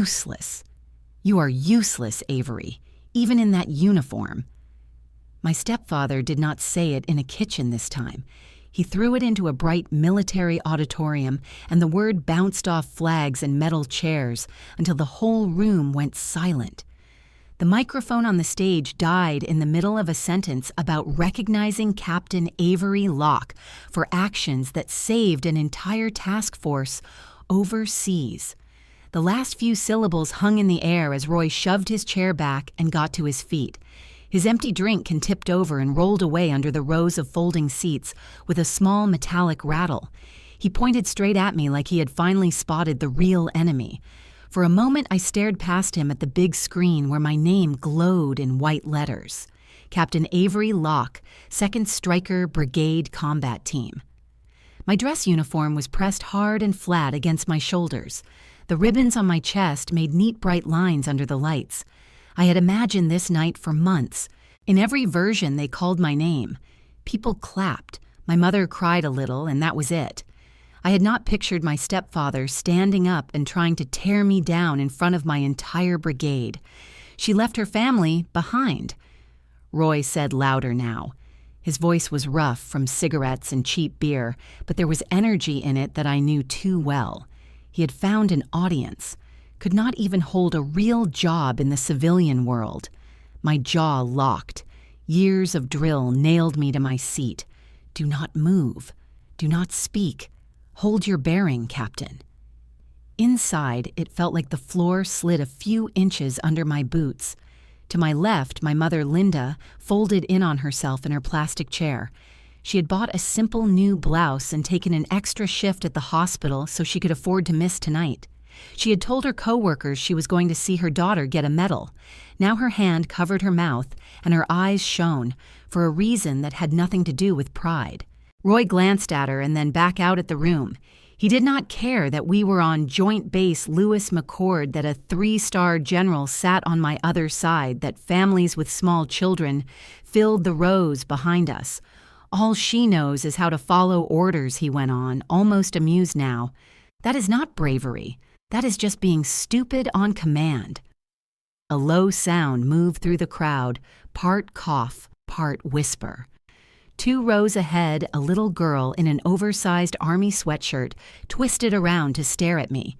Useless. You are useless, Avery, even in that uniform. My stepfather did not say it in a kitchen this time. He threw it into a bright military auditorium, and the word bounced off flags and metal chairs until the whole room went silent. The microphone on the stage died in the middle of a sentence about recognizing Captain Avery Locke for actions that saved an entire task force overseas. The last few syllables hung in the air as Roy shoved his chair back and got to his feet. His empty drink can tipped over and rolled away under the rows of folding seats with a small metallic rattle. He pointed straight at me like he had finally spotted the real enemy. For a moment, I stared past him at the big screen where my name glowed in white letters. Captain Avery Locke, 2nd Stryker Brigade Combat Team. My dress uniform was pressed hard and flat against my shoulders. The ribbons on my chest made neat bright lines under the lights. I had imagined this night for months. In every version, they called my name. People clapped. My mother cried a little, and that was it. I had not pictured my stepfather standing up and trying to tear me down in front of my entire brigade. She left her family behind. Roy said louder now. His voice was rough from cigarettes and cheap beer, but there was energy in it that I knew too well. He had found an audience. Could not even hold a real job in the civilian world. My jaw locked. Years of drill nailed me to my seat. Do not move. Do not speak. Hold your bearing, Captain. Inside, it felt like the floor slid a few inches under my boots. To my left, my mother, Linda, folded in on herself in her plastic chair. She had bought a simple new blouse and taken an extra shift at the hospital so she could afford to miss tonight. She had told her coworkers she was going to see her daughter get a medal. Now her hand covered her mouth and her eyes shone, for a reason that had nothing to do with pride. Roy glanced at her and then back out at the room. He did not care that we were on Joint Base Lewis McChord, that a 3-star general sat on my other side, that families with small children filled the rows behind us. All she knows is how to follow orders, he went on, almost amused now. That is not bravery. That is just being stupid on command. A low sound moved through the crowd, part cough, part whisper. 2 rows ahead, a little girl in an oversized army sweatshirt twisted around to stare at me.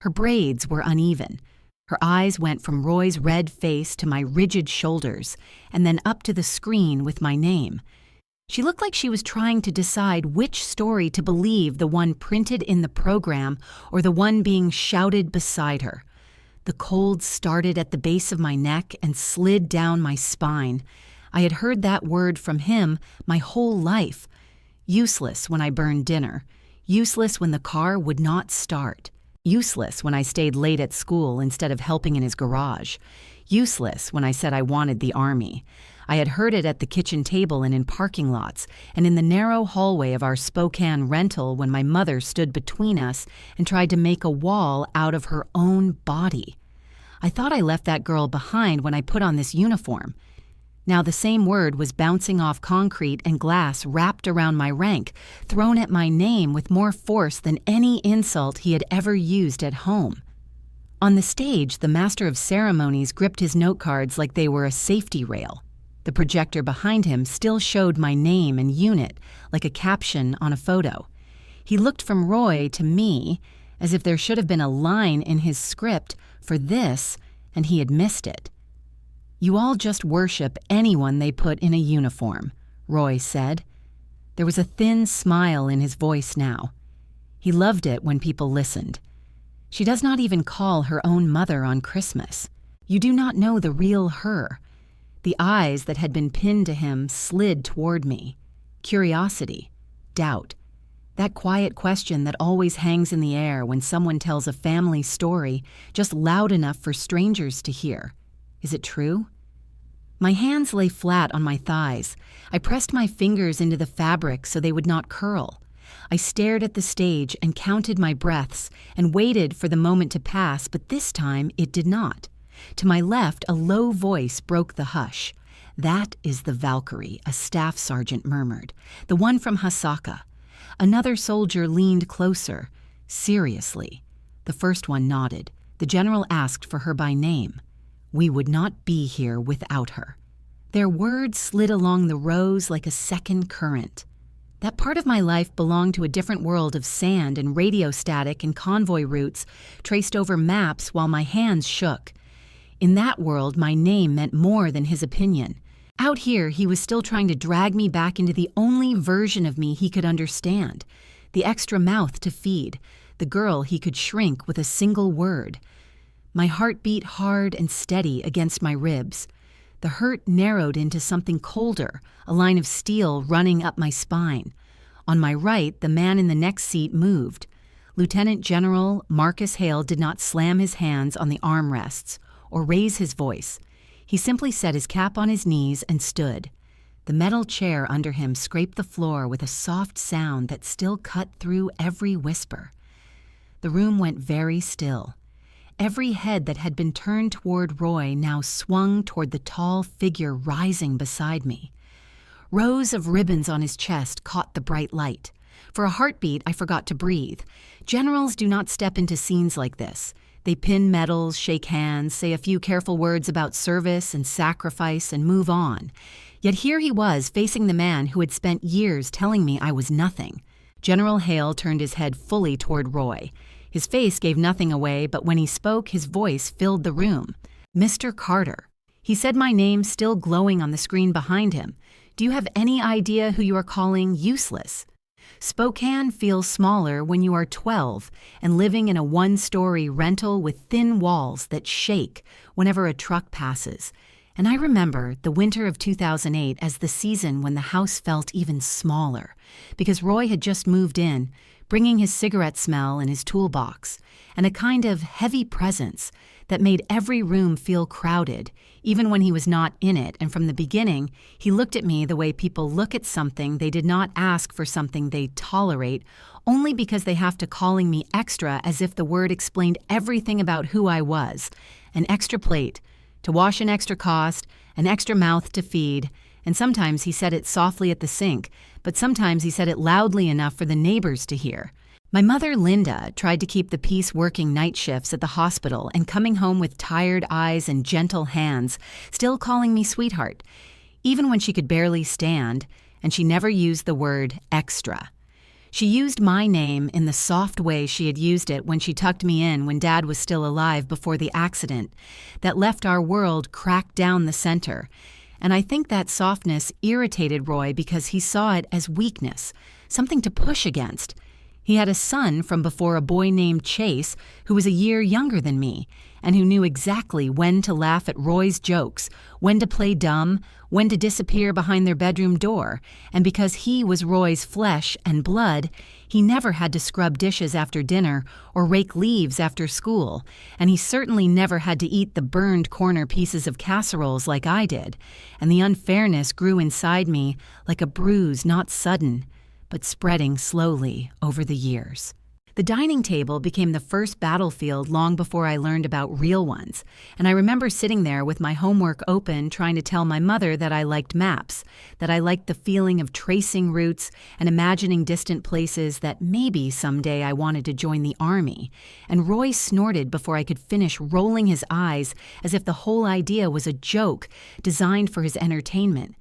Her braids were uneven. Her eyes went from Roy's red face to my rigid shoulders, and then up to the screen with my name. She looked like she was trying to decide which story to believe, the one printed in the program or the one being shouted beside her. The cold started at the base of my neck and slid down my spine. I had heard that word from him my whole life. Useless when I burned dinner. Useless when the car would not start. Useless when I stayed late at school instead of helping in his garage. Useless when I said I wanted the army. I had heard it at the kitchen table and in parking lots, and in the narrow hallway of our Spokane rental when my mother stood between us and tried to make a wall out of her own body. I thought I left that girl behind when I put on this uniform. Now the same word was bouncing off concrete and glass wrapped around my rank, thrown at my name with more force than any insult he had ever used at home. On the stage, the master of ceremonies gripped his note cards like they were a safety rail. The projector behind him still showed my name and unit, like a caption on a photo. He looked from Roy to me, as if there should have been a line in his script for this, and he had missed it. "You all just worship anyone they put in a uniform," Roy said. There was a thin smile in his voice now. He loved it when people listened. "She does not even call her own mother on Christmas. You do not know the real her." The eyes that had been pinned to him slid toward me. Curiosity, doubt, that quiet question that always hangs in the air when someone tells a family story just loud enough for strangers to hear. Is it true? My hands lay flat on my thighs. I pressed my fingers into the fabric so they would not curl. I stared at the stage and counted my breaths and waited for the moment to pass, but this time it did not. To my left, a low voice broke the hush. "That is the Valkyrie," a staff sergeant murmured. "The one from Hasaka." Another soldier leaned closer. Seriously. The first one nodded. The general asked for her by name. We would not be here without her. Their words slid along the rows like a second current. That part of my life belonged to a different world of sand and radio static and convoy routes traced over maps while my hands shook. In that world, my name meant more than his opinion. Out here, he was still trying to drag me back into the only version of me he could understand, the extra mouth to feed, the girl he could shrink with a single word. My heart beat hard and steady against my ribs. The hurt narrowed into something colder, a line of steel running up my spine. On my right, the man in the next seat moved. Lieutenant General Marcus Hale did not slam his hands on the armrests or raise his voice. He simply set his cap on his knees and stood. The metal chair under him scraped the floor with a soft sound that still cut through every whisper. The room went very still. Every head that had been turned toward Roy now swung toward the tall figure rising beside me. Rows of ribbons on his chest caught the bright light. For a heartbeat, I forgot to breathe. Generals do not step into scenes like this. They pin medals, shake hands, say a few careful words about service and sacrifice, and move on. Yet here he was, facing the man who had spent years telling me I was nothing. General Hale turned his head fully toward Roy. His face gave nothing away, but when he spoke, his voice filled the room. Mr. Carter. He said my name still glowing on the screen behind him. Do you have any idea who you are calling useless? Spokane feels smaller when you are 12 and living in a one-story rental with thin walls that shake whenever a truck passes. And I remember the winter of 2008 as the season when the house felt even smaller, because Roy had just moved in, bringing his cigarette smell and his toolbox, and a kind of heavy presence that made every room feel crowded, even when he was not in it. And from the beginning, he looked at me the way people look at something they did not ask for, something they tolerate, only because they have to, calling me extra as if the word explained everything about who I was. An extra plate, to wash an extra cost, an extra mouth to feed, and sometimes he said it softly at the sink, but sometimes he said it loudly enough for the neighbors to hear. My mother, Linda, tried to keep the peace working night shifts at the hospital and coming home with tired eyes and gentle hands, still calling me sweetheart, even when she could barely stand, and she never used the word extra. She used my name in the soft way she had used it when she tucked me in when Dad was still alive before the accident that left our world cracked down the center. And I think that softness irritated Roy because he saw it as weakness, something to push against. He had a son from before, a boy named Chase, who was a year younger than me, and who knew exactly when to laugh at Roy's jokes, when to play dumb, when to disappear behind their bedroom door. And because he was Roy's flesh and blood, he never had to scrub dishes after dinner or rake leaves after school, and he certainly never had to eat the burned corner pieces of casseroles like I did. And the unfairness grew inside me like a bruise, not sudden, but spreading slowly over the years. The dining table became the first battlefield long before I learned about real ones, and I remember sitting there with my homework open trying to tell my mother that I liked maps, that I liked the feeling of tracing routes and imagining distant places, that maybe someday I wanted to join the army. And Roy snorted before I could finish, rolling his eyes as if the whole idea was a joke designed for his entertainment,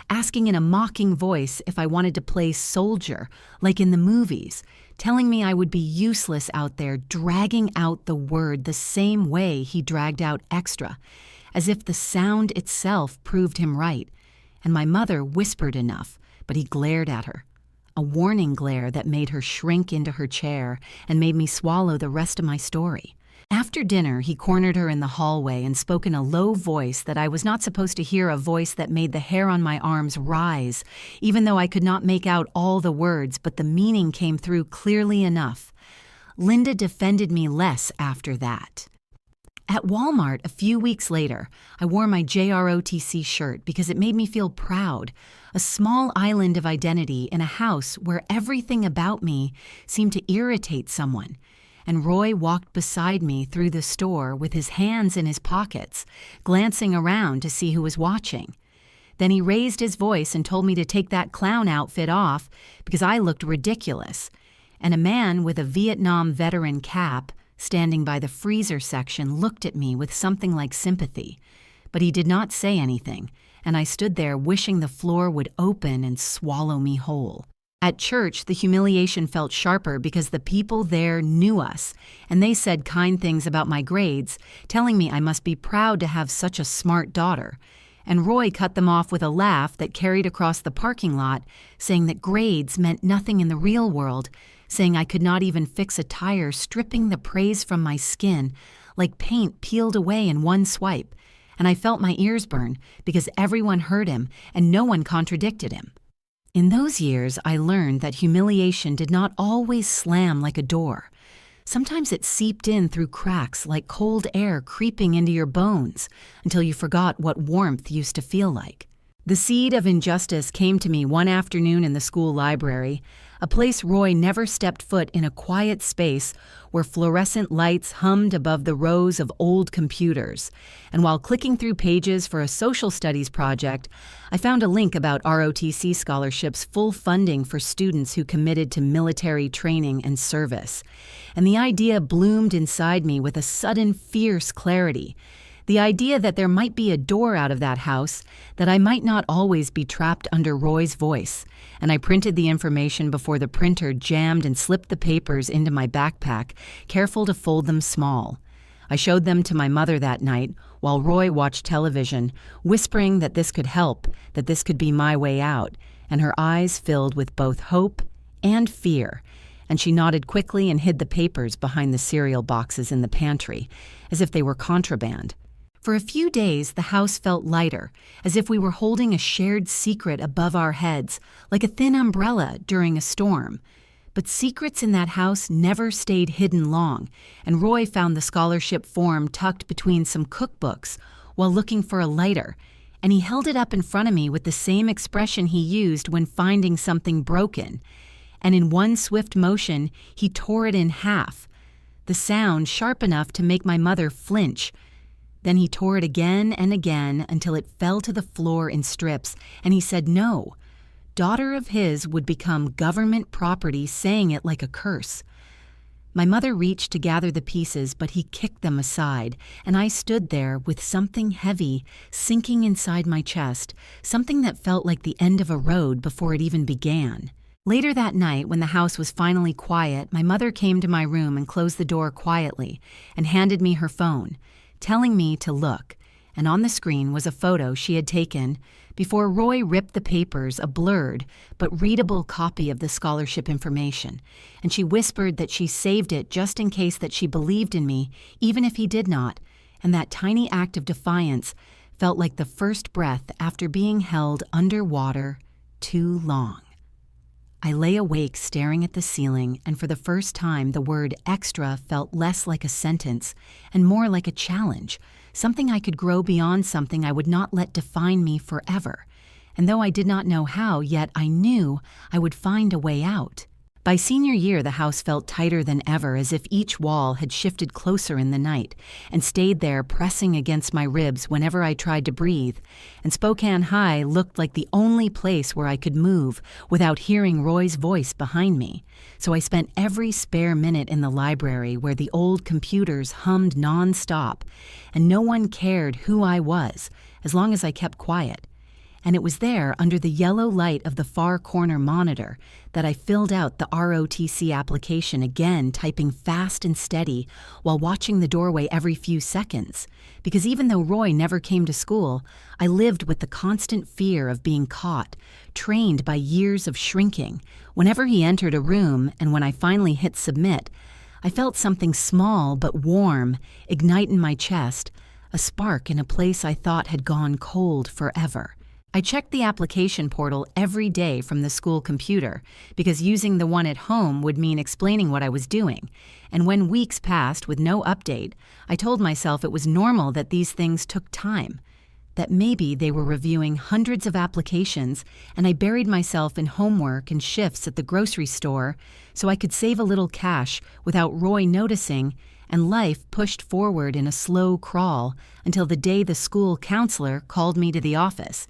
asking in a mocking voice if I wanted to play soldier, like in the movies, telling me I would be useless out there, dragging out the word the same way he dragged out extra, as if the sound itself proved him right. And my mother whispered enough, but he glared at her, a warning glare that made her shrink into her chair and made me swallow the rest of my story. After dinner, he cornered her in the hallway and spoke in a low voice that I was not supposed to hear, a voice that made the hair on my arms rise, even though I could not make out all the words, but the meaning came through clearly enough. Linda defended me less after that. At Walmart a few weeks later, I wore my JROTC shirt because it made me feel proud, a small island of identity in a house where everything about me seemed to irritate someone. And Roy walked beside me through the store with his hands in his pockets, glancing around to see who was watching. Then he raised his voice and told me to take that clown outfit off because I looked ridiculous. And a man with a Vietnam veteran cap standing by the freezer section, looked at me with something like sympathy. But he did not say anything, and I stood there wishing the floor would open and swallow me whole. At church, the humiliation felt sharper because the people there knew us, and they said kind things about my grades, telling me I must be proud to have such a smart daughter. And Roy cut them off with a laugh that carried across the parking lot, saying that grades meant nothing in the real world, saying I could not even fix a tire, stripping the praise from my skin, like paint peeled away in one swipe. And I felt my ears burn because everyone heard him and no one contradicted him. In those years, I learned that humiliation did not always slam like a door. Sometimes it seeped in through cracks like cold air creeping into your bones until you forgot what warmth used to feel like. The seed of injustice came to me one afternoon in the school library, a place Roy never stepped foot in, a quiet space where fluorescent lights hummed above the rows of old computers. And while clicking through pages for a social studies project, I found a link about ROTC scholarships' full funding for students who committed to military training and service. And the idea bloomed inside me with a sudden fierce clarity. The idea that there might be a door out of that house, that I might not always be trapped under Roy's voice, and I printed the information before the printer jammed and slipped the papers into my backpack, careful to fold them small. I showed them to my mother that night while Roy watched television, whispering that this could help, that this could be my way out, and her eyes filled with both hope and fear, and she nodded quickly and hid the papers behind the cereal boxes in the pantry, as if they were contraband. For a few days, the house felt lighter, as if we were holding a shared secret above our heads, like a thin umbrella during a storm. But secrets in that house never stayed hidden long, and Roy found the scholarship form tucked between some cookbooks while looking for a lighter, and he held it up in front of me with the same expression he used when finding something broken. And in one swift motion, he tore it in half, the sound sharp enough to make my mother flinch. Then he tore it again and again until it fell to the floor in strips, and he said no. Daughter of his would become government property, saying it like a curse. My mother reached to gather the pieces, but he kicked them aside, and I stood there with something heavy sinking inside my chest, something that felt like the end of a road before it even began. Later that night, when the house was finally quiet, my mother came to my room and closed the door quietly and handed me her phone, telling me to look, and on the screen was a photo she had taken before Roy ripped the papers, a blurred but readable copy of the scholarship information, and she whispered that she saved it just in case, that she believed in me, even if he did not, and that tiny act of defiance felt like the first breath after being held underwater too long. I lay awake staring at the ceiling, and for the first time the word extra felt less like a sentence and more like a challenge, something I could grow beyond, something I would not let define me forever. And though I did not know how, yet I knew I would find a way out. By senior year, the house felt tighter than ever, as if each wall had shifted closer in the night and stayed there pressing against my ribs whenever I tried to breathe, and Spokane High looked like the only place where I could move without hearing Roy's voice behind me. So I spent every spare minute in the library where the old computers hummed non-stop, and no one cared who I was as long as I kept quiet. And it was there, under the yellow light of the far corner monitor, that I filled out the ROTC application again, typing fast and steady while watching the doorway every few seconds. Because even though Roy never came to school, I lived with the constant fear of being caught, trained by years of shrinking. Whenever he entered a room, and when I finally hit submit, I felt something small but warm ignite in my chest, a spark in a place I thought had gone cold forever. I checked the application portal every day from the school computer, because using the one at home would mean explaining what I was doing. And when weeks passed with no update, I told myself it was normal that these things took time, that maybe they were reviewing hundreds of applications, and I buried myself in homework and shifts at the grocery store so I could save a little cash without Roy noticing, and life pushed forward in a slow crawl until the day the school counselor called me to the office.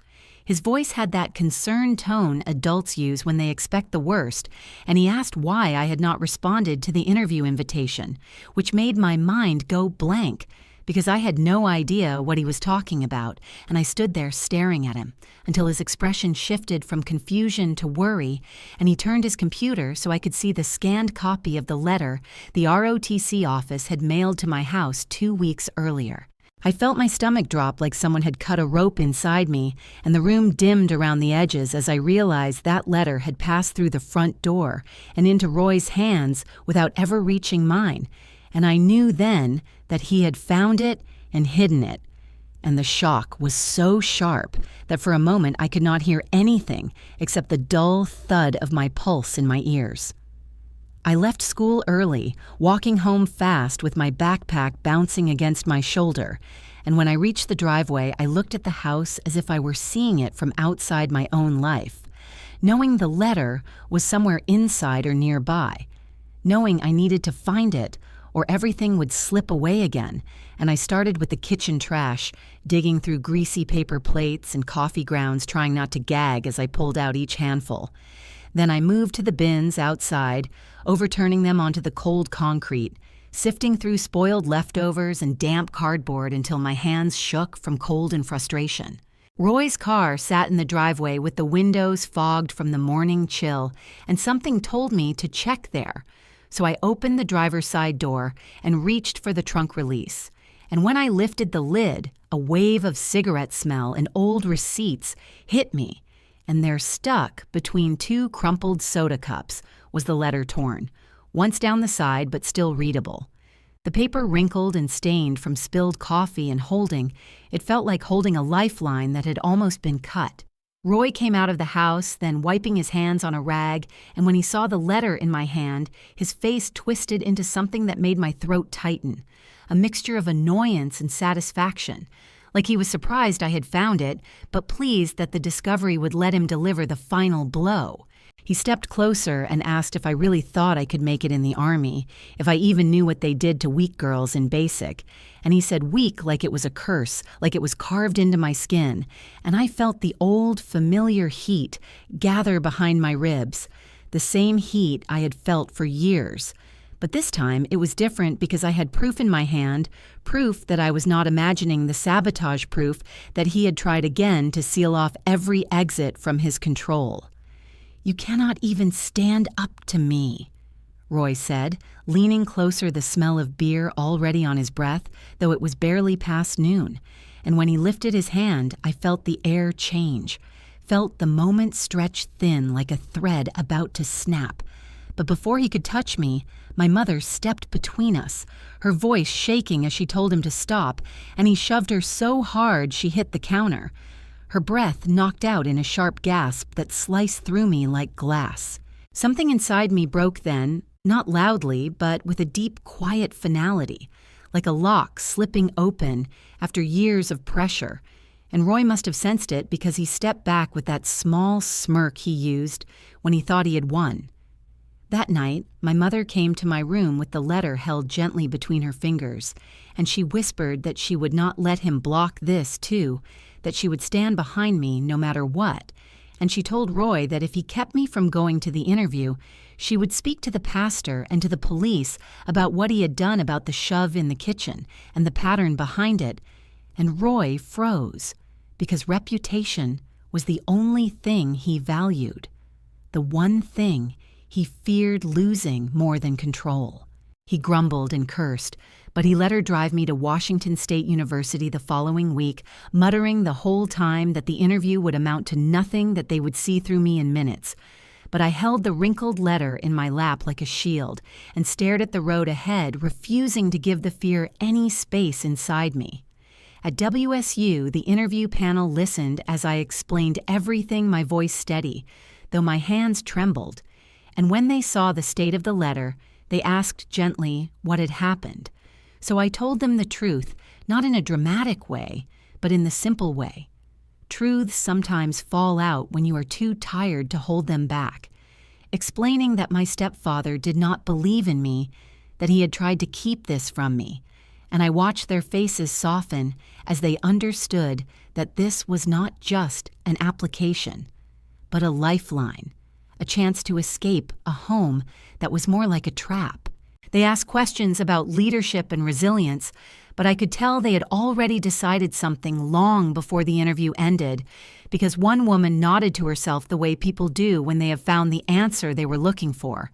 His voice had that concerned tone adults use when they expect the worst, and he asked why I had not responded to the interview invitation, which made my mind go blank, because I had no idea what he was talking about, and I stood there staring at him until his expression shifted from confusion to worry, and he turned his computer so I could see the scanned copy of the letter the ROTC office had mailed to my house 2 weeks earlier. I felt my stomach drop like someone had cut a rope inside me, and the room dimmed around the edges as I realized that letter had passed through the front door and into Roy's hands without ever reaching mine, and I knew then that he had found it and hidden it. And the shock was so sharp that for a moment I could not hear anything except the dull thud of my pulse in my ears. I left school early, walking home fast with my backpack bouncing against my shoulder, and when I reached the driveway, I looked at the house as if I were seeing it from outside my own life, knowing the letter was somewhere inside or nearby, knowing I needed to find it or everything would slip away again, and I started with the kitchen trash, digging through greasy paper plates and coffee grounds, trying not to gag as I pulled out each handful. Then I moved to the bins outside, overturning them onto the cold concrete, sifting through spoiled leftovers and damp cardboard until my hands shook from cold and frustration. Roy's car sat in the driveway with the windows fogged from the morning chill, and something told me to check there. So I opened the driver's side door and reached for the trunk release. And when I lifted the lid, a wave of cigarette smell and old receipts hit me, and there, stuck between 2 crumpled soda cups, was the letter torn, once down the side but still readable. The paper wrinkled and stained from spilled coffee, and it felt like holding a lifeline that had almost been cut. Roy came out of the house, then wiping his hands on a rag, and when he saw the letter in my hand, his face twisted into something that made my throat tighten, a mixture of annoyance and satisfaction, like he was surprised I had found it, but pleased that the discovery would let him deliver the final blow. He stepped closer and asked if I really thought I could make it in the Army, if I even knew what they did to weak girls in basic. And he said weak like it was a curse, like it was carved into my skin. And I felt the old, familiar heat gather behind my ribs, the same heat I had felt for years. But this time it was different because I had proof in my hand, proof that I was not imagining the sabotage proof that he had tried again to seal off every exit from his control. "You cannot even stand up to me," Roy said, leaning closer, the smell of beer already on his breath, though it was barely past noon. And when he lifted his hand, I felt the air change, felt the moment stretch thin like a thread about to snap. But before he could touch me, my mother stepped between us, her voice shaking as she told him to stop, and he shoved her so hard she hit the counter. Her breath knocked out in a sharp gasp that sliced through me like glass. Something inside me broke then, not loudly, but with a deep, quiet finality, like a lock slipping open after years of pressure. And Roy must have sensed it because he stepped back with that small smirk he used when he thought he had won. That night, my mother came to my room with the letter held gently between her fingers, and she whispered that she would not let him block this, too, that she would stand behind me no matter what, and she told Roy that if he kept me from going to the interview, she would speak to the pastor and to the police about what he had done about the shove in the kitchen and the pattern behind it, and Roy froze, because reputation was the only thing he valued, the one thing he feared losing more than control. He grumbled and cursed, but he let her drive me to Washington State University the following week, muttering the whole time that the interview would amount to nothing, that they would see through me in minutes. But I held the wrinkled letter in my lap like a shield and stared at the road ahead, refusing to give the fear any space inside me. At WSU, the interview panel listened as I explained everything, my voice steady, though my hands trembled. And when they saw the state of the letter, they asked gently what had happened. So I told them the truth, not in a dramatic way, but in the simple way. Truths sometimes fall out when you are too tired to hold them back. Explaining that my stepfather did not believe in me, that he had tried to keep this from me, and I watched their faces soften as they understood that this was not just an application, but a lifeline, a chance to escape a home that was more like a trap. They asked questions about leadership and resilience, but I could tell they had already decided something long before the interview ended, because one woman nodded to herself the way people do when they have found the answer they were looking for.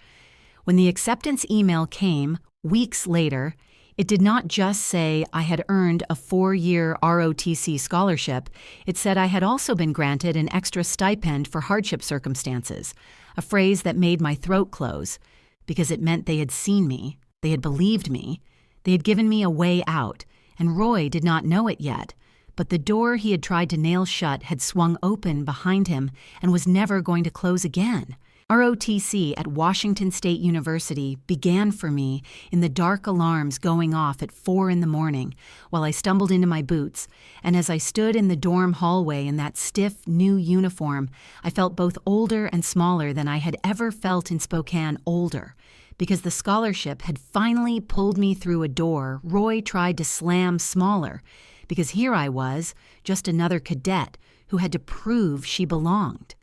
When the acceptance email came, weeks later, it did not just say I had earned a 4-year ROTC scholarship. It said I had also been granted an extra stipend for hardship circumstances, a phrase that made my throat close, because it meant they had seen me, they had believed me, they had given me a way out, and Roy did not know it yet, but the door he had tried to nail shut had swung open behind him and was never going to close again. ROTC at Washington State University began for me in the dark alarms going off at 4 a.m. while I stumbled into my boots, and as I stood in the dorm hallway in that stiff, new uniform, I felt both older and smaller than I had ever felt in Spokane older, because the scholarship had finally pulled me through a door Roy tried to slam smaller, because here I was, just another cadet who had to prove she belonged.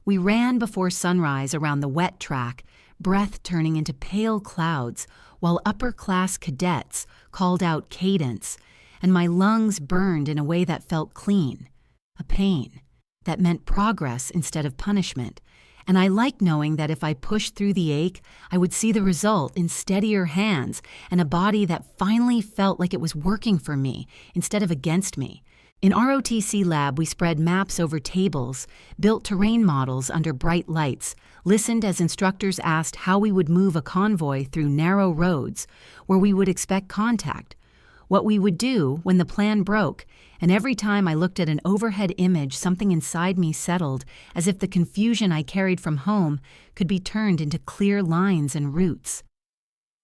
We ran before sunrise around the wet track, breath turning into pale clouds, while upper-class cadets called out cadence, and my lungs burned in a way that felt clean, a pain that meant progress instead of punishment, and I liked knowing that if I pushed through the ache, I would see the result in steadier hands and a body that finally felt like it was working for me instead of against me. In ROTC lab, we spread maps over tables, built terrain models under bright lights, listened as instructors asked how we would move a convoy through narrow roads, where we would expect contact, what we would do when the plan broke, and every time I looked at an overhead image, something inside me settled, as if the confusion I carried from home could be turned into clear lines and routes.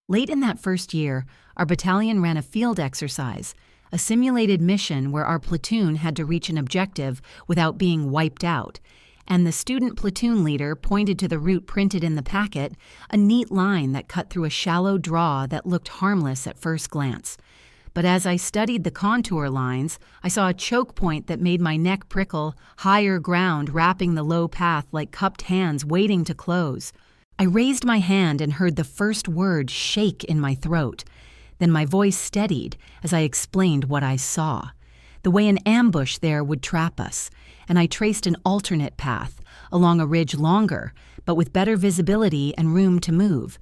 Late in that first year, our battalion ran a field exercise, a simulated mission where our platoon had to reach an objective without being wiped out, and the student platoon leader pointed to the route printed in the packet, a neat line that cut through a shallow draw that looked harmless at first glance. But as I studied the contour lines, I saw a choke point that made my neck prickle, higher ground wrapping the low path like cupped hands waiting to close. I raised my hand and heard the first word shake in my throat. Then my voice steadied as I explained what I saw, the way an ambush there would trap us, and I traced an alternate path, along a ridge longer, but with better visibility and room to move.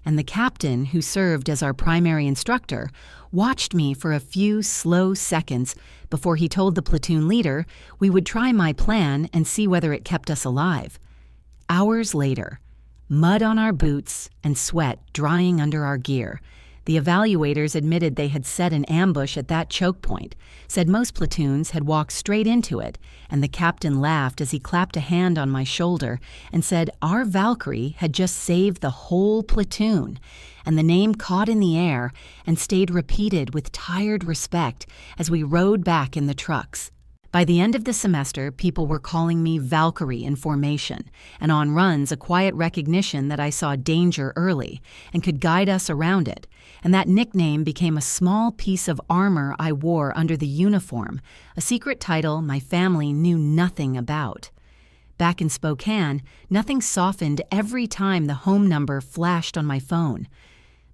And the captain, who served as our primary instructor, watched me for a few slow seconds before he told the platoon leader we would try my plan and see whether it kept us alive. Hours later, mud on our boots and sweat drying under our gear, the evaluators admitted they had set an ambush at that choke point, said most platoons had walked straight into it, and the captain laughed as he clapped a hand on my shoulder and said our Valkyrie had just saved the whole platoon, and the name caught in the air and stayed repeated with tired respect as we rode back in the trucks. By the end of the semester, people were calling me Valkyrie in formation, and on runs a quiet recognition that I saw danger early and could guide us around it, and that nickname became a small piece of armor I wore under the uniform, a secret title my family knew nothing about. Back in Spokane, nothing softened every time the home number flashed on my phone.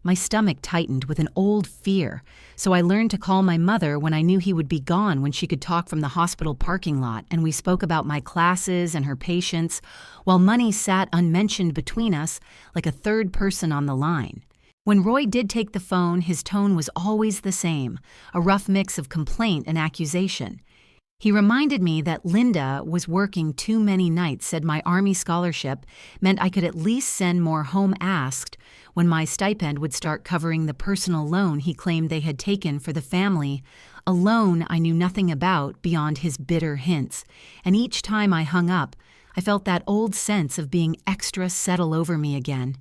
My stomach tightened with an old fear, so I learned to call my mother when I knew he would be gone when she could talk from the hospital parking lot, and we spoke about my classes and her patients, while money sat unmentioned between us like a third person on the line. When Roy did take the phone, his tone was always the same, a rough mix of complaint and accusation. He reminded me that Linda was working too many nights, said my Army scholarship meant I could at least send more home asked when my stipend would start covering the personal loan he claimed they had taken for the family, a loan I knew nothing about beyond his bitter hints, and each time I hung up, I felt that old sense of being extra settle over me again.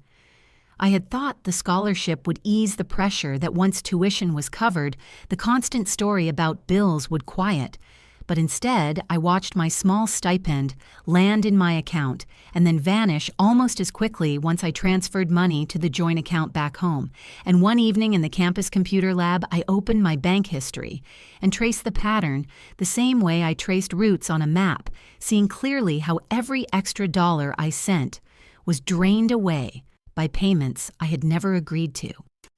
I had thought the scholarship would ease the pressure that once tuition was covered, the constant story about bills would quiet, But instead, I watched my small stipend land in my account and then vanish almost as quickly once I transferred money to the joint account back home. And one evening in the campus computer lab, I opened my bank history and traced the pattern the same way I traced routes on a map, seeing clearly how every extra dollar I sent was drained away by payments I had never agreed to.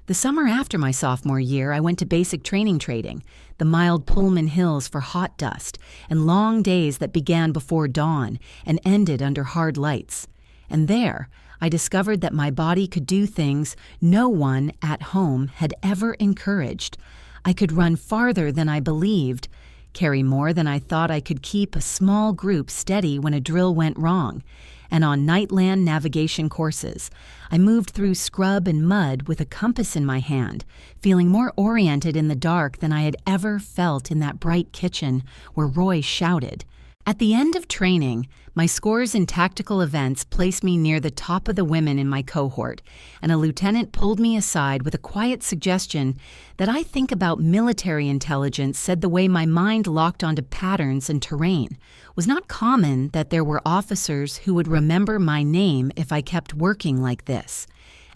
The summer after my sophomore year, I went to basic training trading, the mild Pullman hills for hot dust, and long days that began before dawn and ended under hard lights. And there, I discovered that my body could do things no one at home had ever encouraged. I could run farther than I believed, carry more than I thought I could, keep a small group steady when a drill went wrong. And on nightland navigation courses, I moved through scrub and mud with a compass in my hand, feeling more oriented in the dark than I had ever felt in that bright kitchen where Roy shouted. At the end of training, my scores in tactical events placed me near the top of the women in my cohort, and a lieutenant pulled me aside with a quiet suggestion that I think about military intelligence said the way my mind locked onto patterns and terrain was not common, that there were officers who would remember my name if I kept working like this.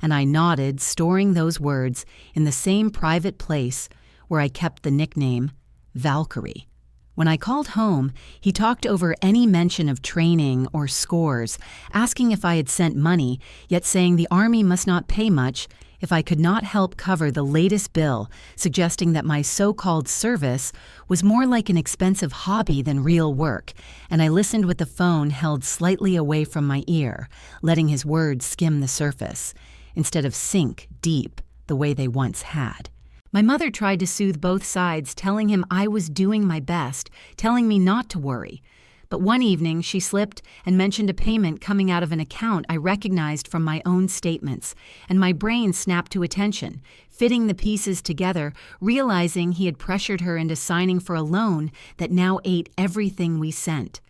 And I nodded, storing those words in the same private place where I kept the nickname Valkyrie. When I called home, he talked over any mention of training or scores, asking if I had sent money, yet saying the Army must not pay much if I could not help cover the latest bill, suggesting that my so-called service was more like an expensive hobby than real work, and I listened with the phone held slightly away from my ear, letting his words skim the surface, instead of sink deep the way they once had. My mother tried to soothe both sides, telling him I was doing my best, telling me not to worry. But one evening, she slipped and mentioned a payment coming out of an account I recognized from my own statements, and my brain snapped to attention, fitting the pieces together, realizing he had pressured her into signing for a loan that now ate everything we sent.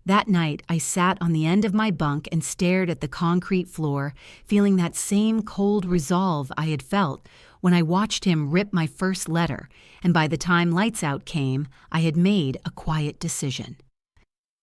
That night, I sat on the end of my bunk and stared at the concrete floor, feeling that same cold resolve I had felt when I watched him rip my first letter, and by the time lights out came, I had made a quiet decision.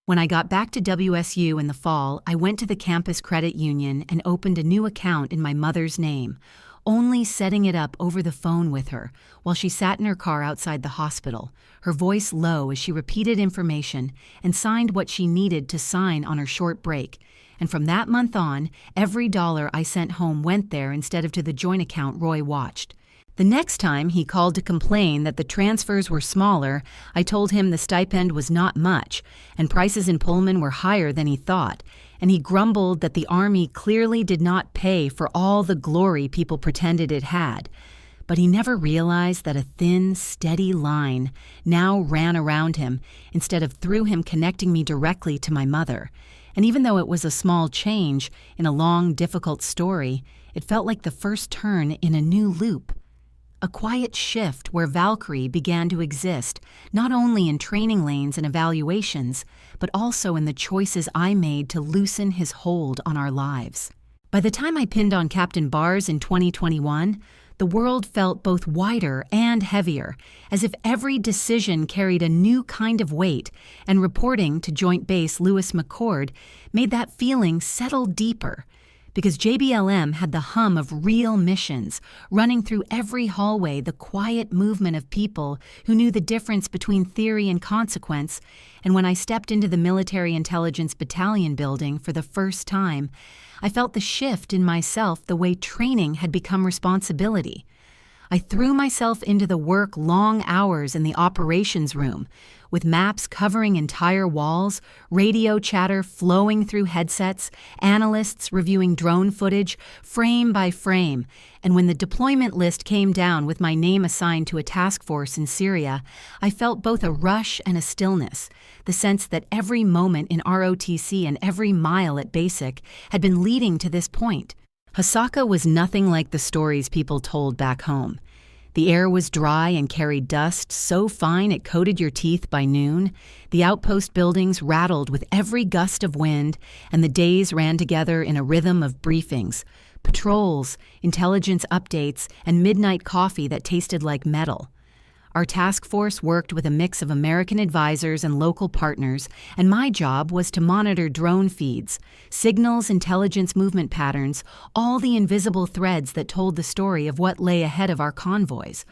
When I got back to WSU in the fall, I went to the campus credit union and opened a new account in my mother's name, only setting it up over the phone with her while she sat in her car outside the hospital, her voice low as she repeated information and signed what she needed to sign on her short break. And from that month on, every dollar I sent home went there instead of to the joint account Roy watched. The next time he called to complain that the transfers were smaller, I told him the stipend was not much, and prices in Pullman were higher than he thought, and he grumbled that the Army clearly did not pay for all the glory people pretended it had. But he never realized that a thin, steady line now ran around him instead of through him, connecting me directly to my mother. And even though it was a small change in a long, difficult story, it felt like the first turn in a new loop. A quiet shift where Valkyrie began to exist, not only in training lanes and evaluations, but also in the choices I made to loosen his hold on our lives. By the time I pinned on Captain Bars in 2021, the world felt both wider and heavier, as if every decision carried a new kind of weight, and reporting to Joint Base Lewis McChord made that feeling settle deeper. Because JBLM had the hum of real missions, running through every hallway, the quiet movement of people who knew the difference between theory and consequence. And when I stepped into the Military Intelligence Battalion building for the first time, I felt the shift in myself, the way training had become responsibility. I threw myself into the work long hours in the operations room, with maps covering entire walls, radio chatter flowing through headsets, analysts reviewing drone footage, frame by frame. And when the deployment list came down with my name assigned to a task force in Syria, I felt both a rush and a stillness, the sense that every moment in ROTC and every mile at basic had been leading to this point. Hasaka was nothing like the stories people told back home. The air was dry and carried dust so fine it coated your teeth by noon. The outpost buildings rattled with every gust of wind, and the days ran together in a rhythm of briefings, patrols, intelligence updates, and midnight coffee that tasted like metal. Our task force worked with a mix of American advisors and local partners, and my job was to monitor drone feeds, signals, intelligence movement patterns, all the invisible threads that told the story of what lay ahead of our convoys.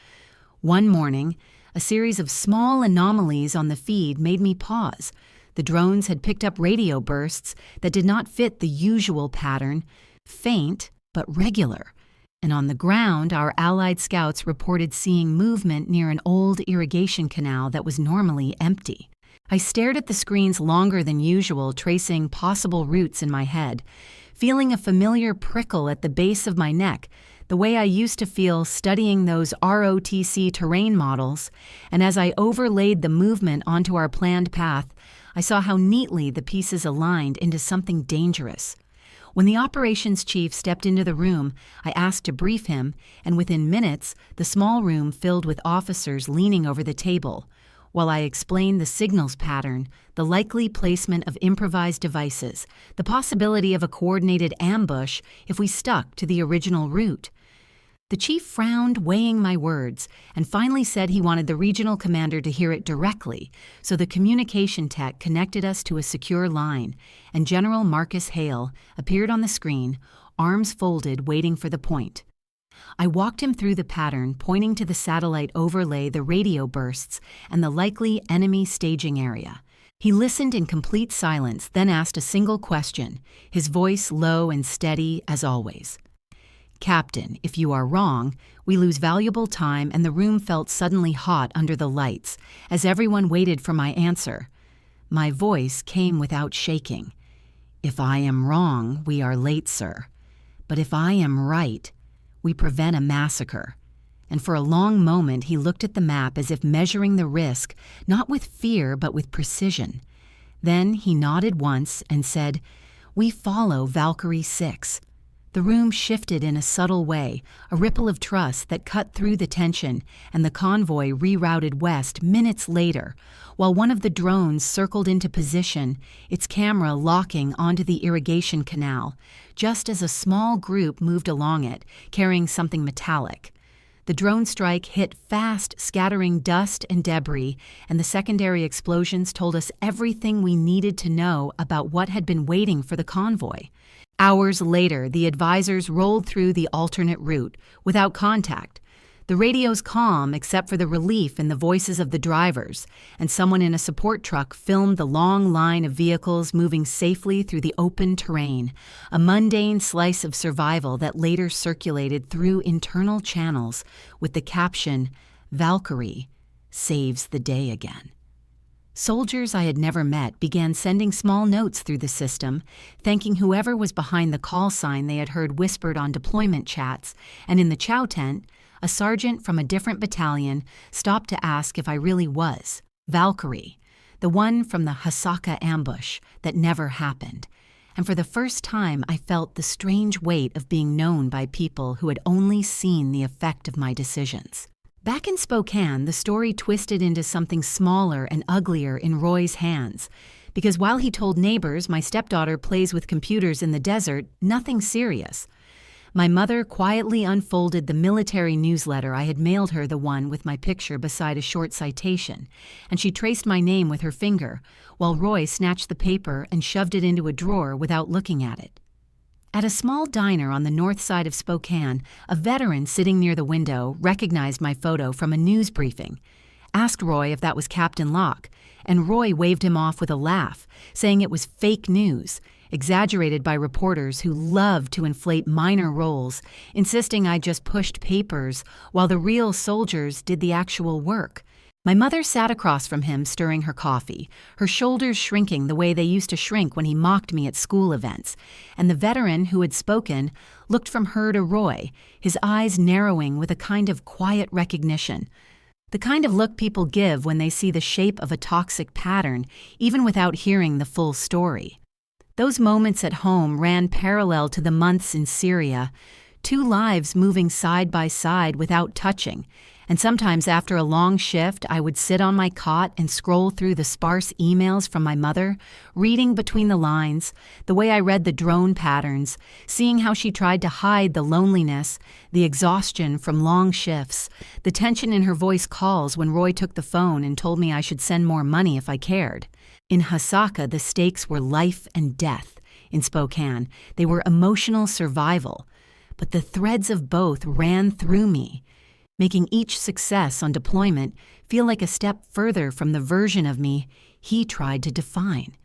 One morning, a series of small anomalies on the feed made me pause. The drones had picked up radio bursts that did not fit the usual pattern, faint but regular. And on the ground, our Allied scouts reported seeing movement near an old irrigation canal that was normally empty. I stared at the screens longer than usual, tracing possible routes in my head, feeling a familiar prickle at the base of my neck, the way I used to feel studying those ROTC terrain models. And as I overlaid the movement onto our planned path, I saw how neatly the pieces aligned into something dangerous. When the operations chief stepped into the room, I asked to brief him, and within minutes, the small room filled with officers leaning over the table, while I explained the signals pattern, the likely placement of improvised devices, the possibility of a coordinated ambush if we stuck to the original route. The chief frowned, weighing my words, and finally said he wanted the regional commander to hear it directly, so the communication tech connected us to a secure line, and General Marcus Hale appeared on the screen, arms folded, waiting for the point. I walked him through the pattern, pointing to the satellite overlay, the radio bursts, and the likely enemy staging area. He listened in complete silence, then asked a single question, his voice low and steady as always. "Captain, if you are wrong, we lose valuable time," and the room felt suddenly hot under the lights as everyone waited for my answer. My voice came without shaking. "If I am wrong, we are late, sir. But if I am right, we prevent a massacre." And for a long moment he looked at the map as if measuring the risk, not with fear but with precision. Then he nodded once and said, "We follow Valkyrie 6. The room shifted in a subtle way, a ripple of trust that cut through the tension, and the convoy rerouted west minutes later, while one of the drones circled into position, its camera locking onto the irrigation canal, just as a small group moved along it, carrying something metallic. The drone strike hit fast, scattering dust and debris, and the secondary explosions told us everything we needed to know about what had been waiting for the convoy. Hours later, the advisors rolled through the alternate route, without contact. The radios calm except for the relief in the voices of the drivers, and someone in a support truck filmed the long line of vehicles moving safely through the open terrain, a mundane slice of survival that later circulated through internal channels with the caption, "Valkyrie saves the day again." Soldiers I had never met began sending small notes through the system, thanking whoever was behind the call sign they had heard whispered on deployment chats, and in the chow tent, a sergeant from a different battalion stopped to ask if I really was Valkyrie, the one from the Hasaka ambush that never happened. And for the first time I felt the strange weight of being known by people who had only seen the effect of my decisions. Back in Spokane, the story twisted into something smaller and uglier in Roy's hands, because while he told neighbors my stepdaughter plays with computers in the desert, nothing serious. My mother quietly unfolded the military newsletter I had mailed her, the one with my picture beside a short citation, and she traced my name with her finger, while Roy snatched the paper and shoved it into a drawer without looking at it. At a small diner on the north side of Spokane, a veteran sitting near the window recognized my photo from a news briefing, asked Roy if that was Captain Locke, and Roy waved him off with a laugh, saying it was fake news, exaggerated by reporters who loved to inflate minor roles, insisting I just pushed papers while the real soldiers did the actual work. My mother sat across from him stirring her coffee, her shoulders shrinking the way they used to shrink when he mocked me at school events, and the veteran who had spoken looked from her to Roy, his eyes narrowing with a kind of quiet recognition, the kind of look people give when they see the shape of a toxic pattern, even without hearing the full story. Those moments at home ran parallel to the months in Syria, 2 lives moving side by side without touching, And sometimes after a long shift, I would sit on my cot and scroll through the sparse emails from my mother, reading between the lines, the way I read the drone patterns, seeing how she tried to hide the loneliness, the exhaustion from long shifts, the tension in her voice calls when Roy took the phone and told me I should send more money if I cared. In Hasaka, the stakes were life and death. In Spokane, they were emotional survival. But the threads of both ran through me, making each success on deployment feel like a step further from the version of me he tried to define.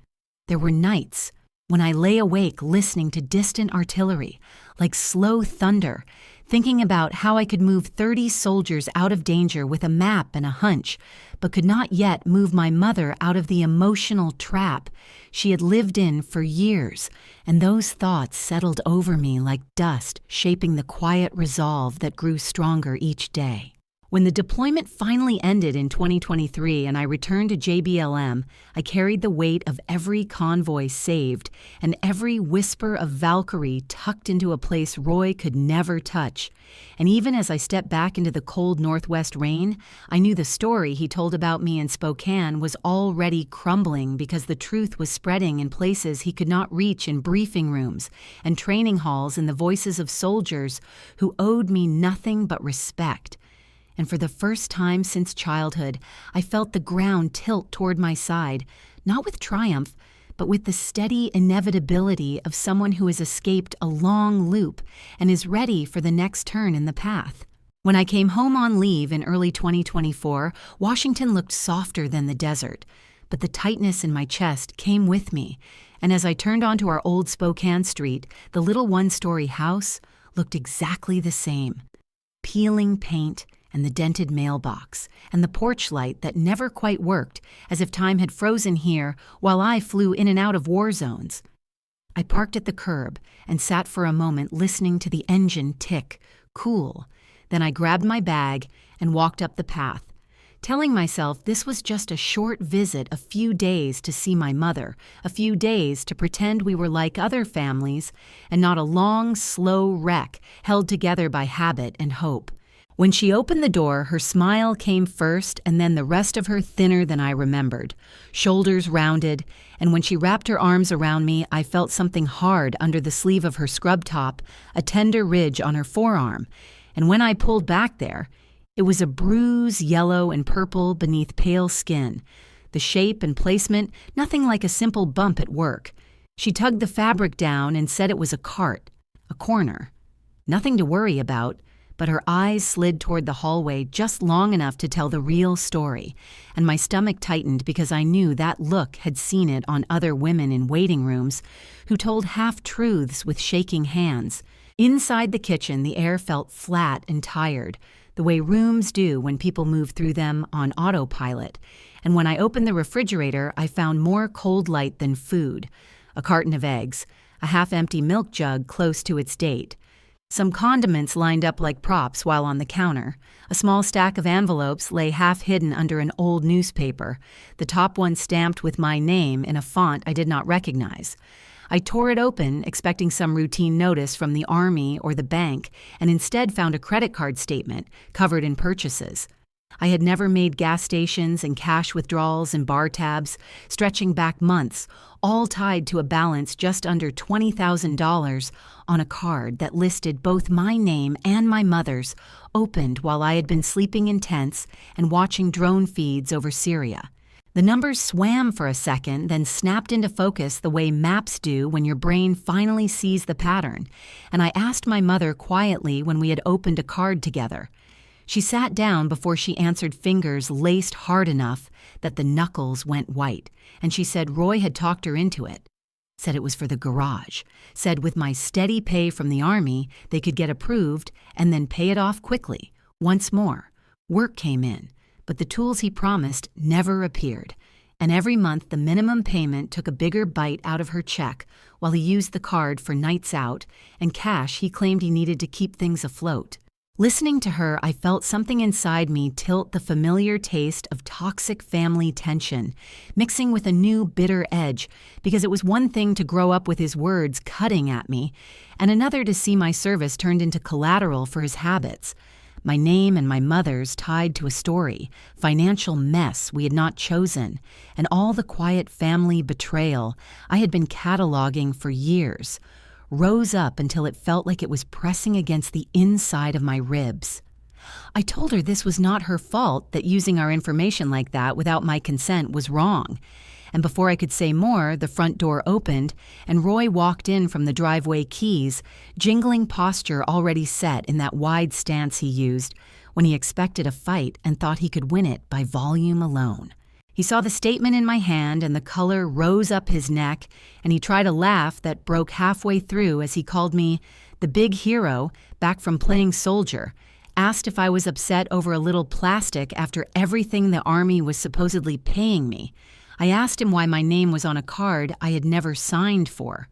There were nights when I lay awake listening to distant artillery, like slow thunder, thinking about how I could move 30 soldiers out of danger with a map and a hunch, but could not yet move my mother out of the emotional trap she had lived in for years, and those thoughts settled over me like dust, shaping the quiet resolve that grew stronger each day. When the deployment finally ended in 2023 and I returned to JBLM, I carried the weight of every convoy saved and every whisper of Valkyrie tucked into a place Roy could never touch. And even as I stepped back into the cold northwest rain, I knew the story he told about me in Spokane was already crumbling because the truth was spreading in places he could not reach in briefing rooms and training halls in the voices of soldiers who owed me nothing but respect. And for the first time since childhood, I felt the ground tilt toward my side, not with triumph, but with the steady inevitability of someone who has escaped a long loop and is ready for the next turn in the path. When I came home on leave in early 2024, Washington looked softer than the desert, but the tightness in my chest came with me, and as I turned onto our old Spokane street, the little one-story house looked exactly the same. Peeling paint, and the dented mailbox, and the porch light that never quite worked, as if time had frozen here while I flew in and out of war zones. I parked at the curb and sat for a moment listening to the engine tick, cool. Then I grabbed my bag and walked up the path, telling myself this was just a short visit, a few days to see my mother, a few days to pretend we were like other families, and not a long, slow wreck held together by habit and hope. When she opened the door, her smile came first and then the rest of her thinner than I remembered, shoulders rounded, and when she wrapped her arms around me, I felt something hard under the sleeve of her scrub top, a tender ridge on her forearm, and when I pulled back there, it was a bruise, yellow and purple beneath pale skin. The shape and placement, nothing like a simple bump at work. She tugged the fabric down and said it was a cart, a corner. Nothing to worry about. But her eyes slid toward the hallway just long enough to tell the real story, and my stomach tightened because I knew that look had seen it on other women in waiting rooms who told half-truths with shaking hands. Inside the kitchen, the air felt flat and tired, the way rooms do when people move through them on autopilot, and when I opened the refrigerator, I found more cold light than food, a carton of eggs, a half-empty milk jug close to its date, some condiments lined up like props while on the counter. A small stack of envelopes lay half hidden under an old newspaper, the top one stamped with my name in a font I did not recognize. I tore it open, expecting some routine notice from the Army or the bank, and instead found a credit card statement covered in purchases. I had never made gas stations and cash withdrawals and bar tabs, stretching back months, all tied to a balance just under $20,000 on a card that listed both my name and my mother's, opened while I had been sleeping in tents and watching drone feeds over Syria. The numbers swam for a second, then snapped into focus the way maps do when your brain finally sees the pattern, and I asked my mother quietly when we had opened a card together. She sat down before she answered fingers laced hard enough that the knuckles went white, and she said Roy had talked her into it. Said it was for the garage. Said with my steady pay from the Army, they could get approved and then pay it off quickly. Once more, work came in, but the tools he promised never appeared, and every month the minimum payment took a bigger bite out of her check while he used the card for nights out and cash he claimed he needed to keep things afloat. Listening to her, I felt something inside me tilt the familiar taste of toxic family tension, mixing with a new bitter edge, because it was one thing to grow up with his words cutting at me, and another to see my service turned into collateral for his habits. my name and my mother's tied to a story, financial mess we had not chosen, and all the quiet family betrayal I had been cataloging for years, rose up until it felt like it was pressing against the inside of my ribs. I told her this was not her fault, that using our information like that without my consent was wrong. And before I could say more, the front door opened, and Roy walked in from the driveway keys, jingling posture already set in that wide stance he used when he expected a fight and thought he could win it by volume alone. He saw the statement in my hand, and the color rose up his neck, and he tried a laugh that broke halfway through as he called me the big hero back from playing soldier, asked if I was upset over a little plastic after everything the Army was supposedly paying me. I asked him why my name was on a card I had never signed for,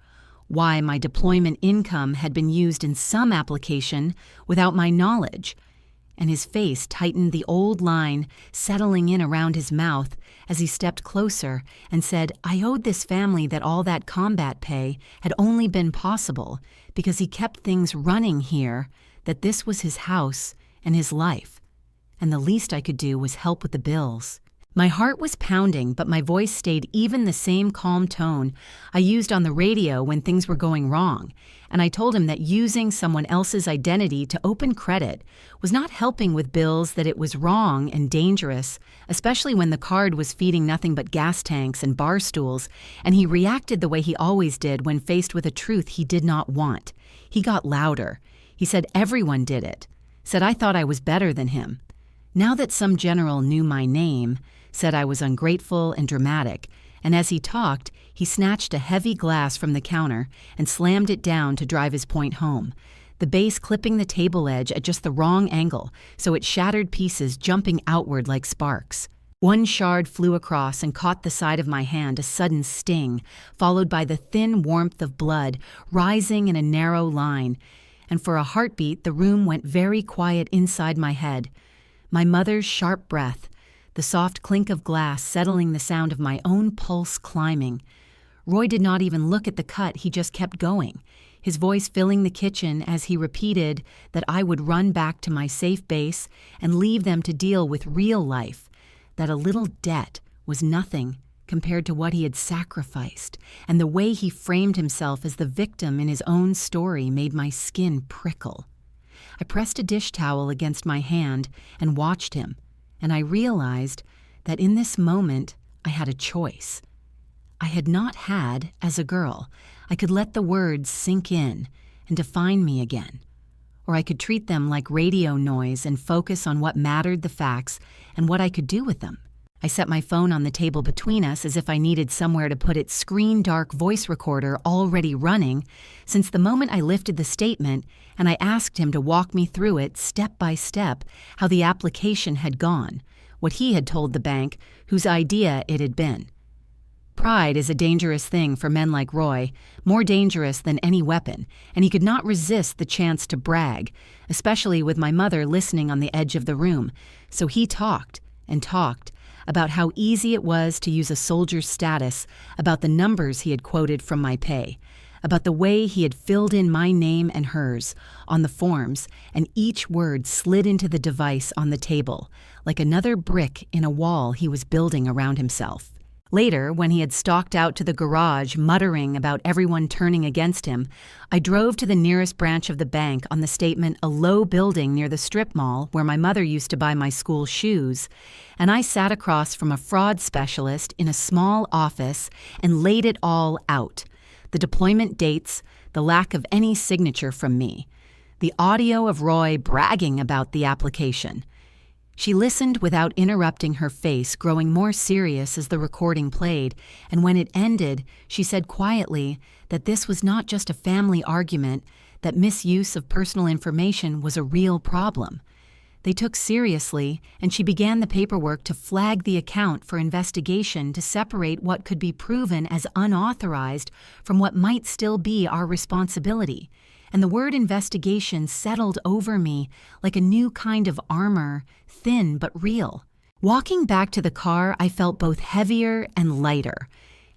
why my deployment income had been used in some application without my knowledge, and his face tightened, the old line settling in around his mouth as he stepped closer and said I owed this family that all that combat pay had only been possible because he kept things running here, that this was his house and his life, and the least I could do was help with the bills. My heart was pounding, but my voice stayed even the same calm tone I used on the radio when things were going wrong, and I told him that using someone else's identity to open credit was not helping with bills, that it was wrong and dangerous, especially when the card was feeding nothing but gas tanks and bar stools, and he reacted the way he always did when faced with a truth he did not want. He got louder. He said everyone did it, said I thought I was better than him. Now that some general knew my name, said I was ungrateful and dramatic, and as he talked, he snatched a heavy glass from the counter and slammed it down to drive his point home, the base clipping the table edge at just the wrong angle, so it shattered pieces jumping outward like sparks. One shard flew across and caught the side of my hand, a sudden sting, followed by the thin warmth of blood rising in a narrow line, and for a heartbeat the room went very quiet inside my head. My mother's sharp breath, the soft clink of glass settling the sound of my own pulse climbing. Roy did not even look at the cut, he just kept going, his voice filling the kitchen as he repeated that I would run back to my safe base and leave them to deal with real life, that a little debt was nothing compared to what he had sacrificed, and the way he framed himself as the victim in his own story made my skin prickle. I pressed a dish towel against my hand and watched him, and I realized that in this moment I had a choice. I had not had as a girl. I could let the words sink in and define me again, or I could treat them like radio noise and focus on what mattered, the facts, and what I could do with them. I set my phone on the table between us as if I needed somewhere to put its screen-dark voice recorder already running, since the moment I lifted the statement and I asked him to walk me through it step by step, how the application had gone, what he had told the bank, whose idea it had been. Pride is a dangerous thing for men like Roy, more dangerous than any weapon, and he could not resist the chance to brag, especially with my mother listening on the edge of the room, so he talked and talked about how easy it was to use a soldier's status, about the numbers he had quoted from my pay, about the way he had filled in my name and hers on the forms, and each word slid into the device on the table, like another brick in a wall he was building around himself. Later, when he had stalked out to the garage muttering about everyone turning against him, I drove to the nearest branch of the bank on the statement a low building near the strip mall where my mother used to buy my school shoes, and I sat across from a fraud specialist in a small office and laid it all out. The deployment dates, the lack of any signature from me, the audio of Roy bragging about the application. She listened without interrupting, her face growing more serious as the recording played, and when it ended, she said quietly that this was not just a family argument, that misuse of personal information was a real problem. They took seriously, and she began the paperwork to flag the account for investigation to separate what could be proven as unauthorized from what might still be our responsibility. And the word investigation settled over me like a new kind of armor, thin but real. Walking back to the car, I felt both heavier and lighter.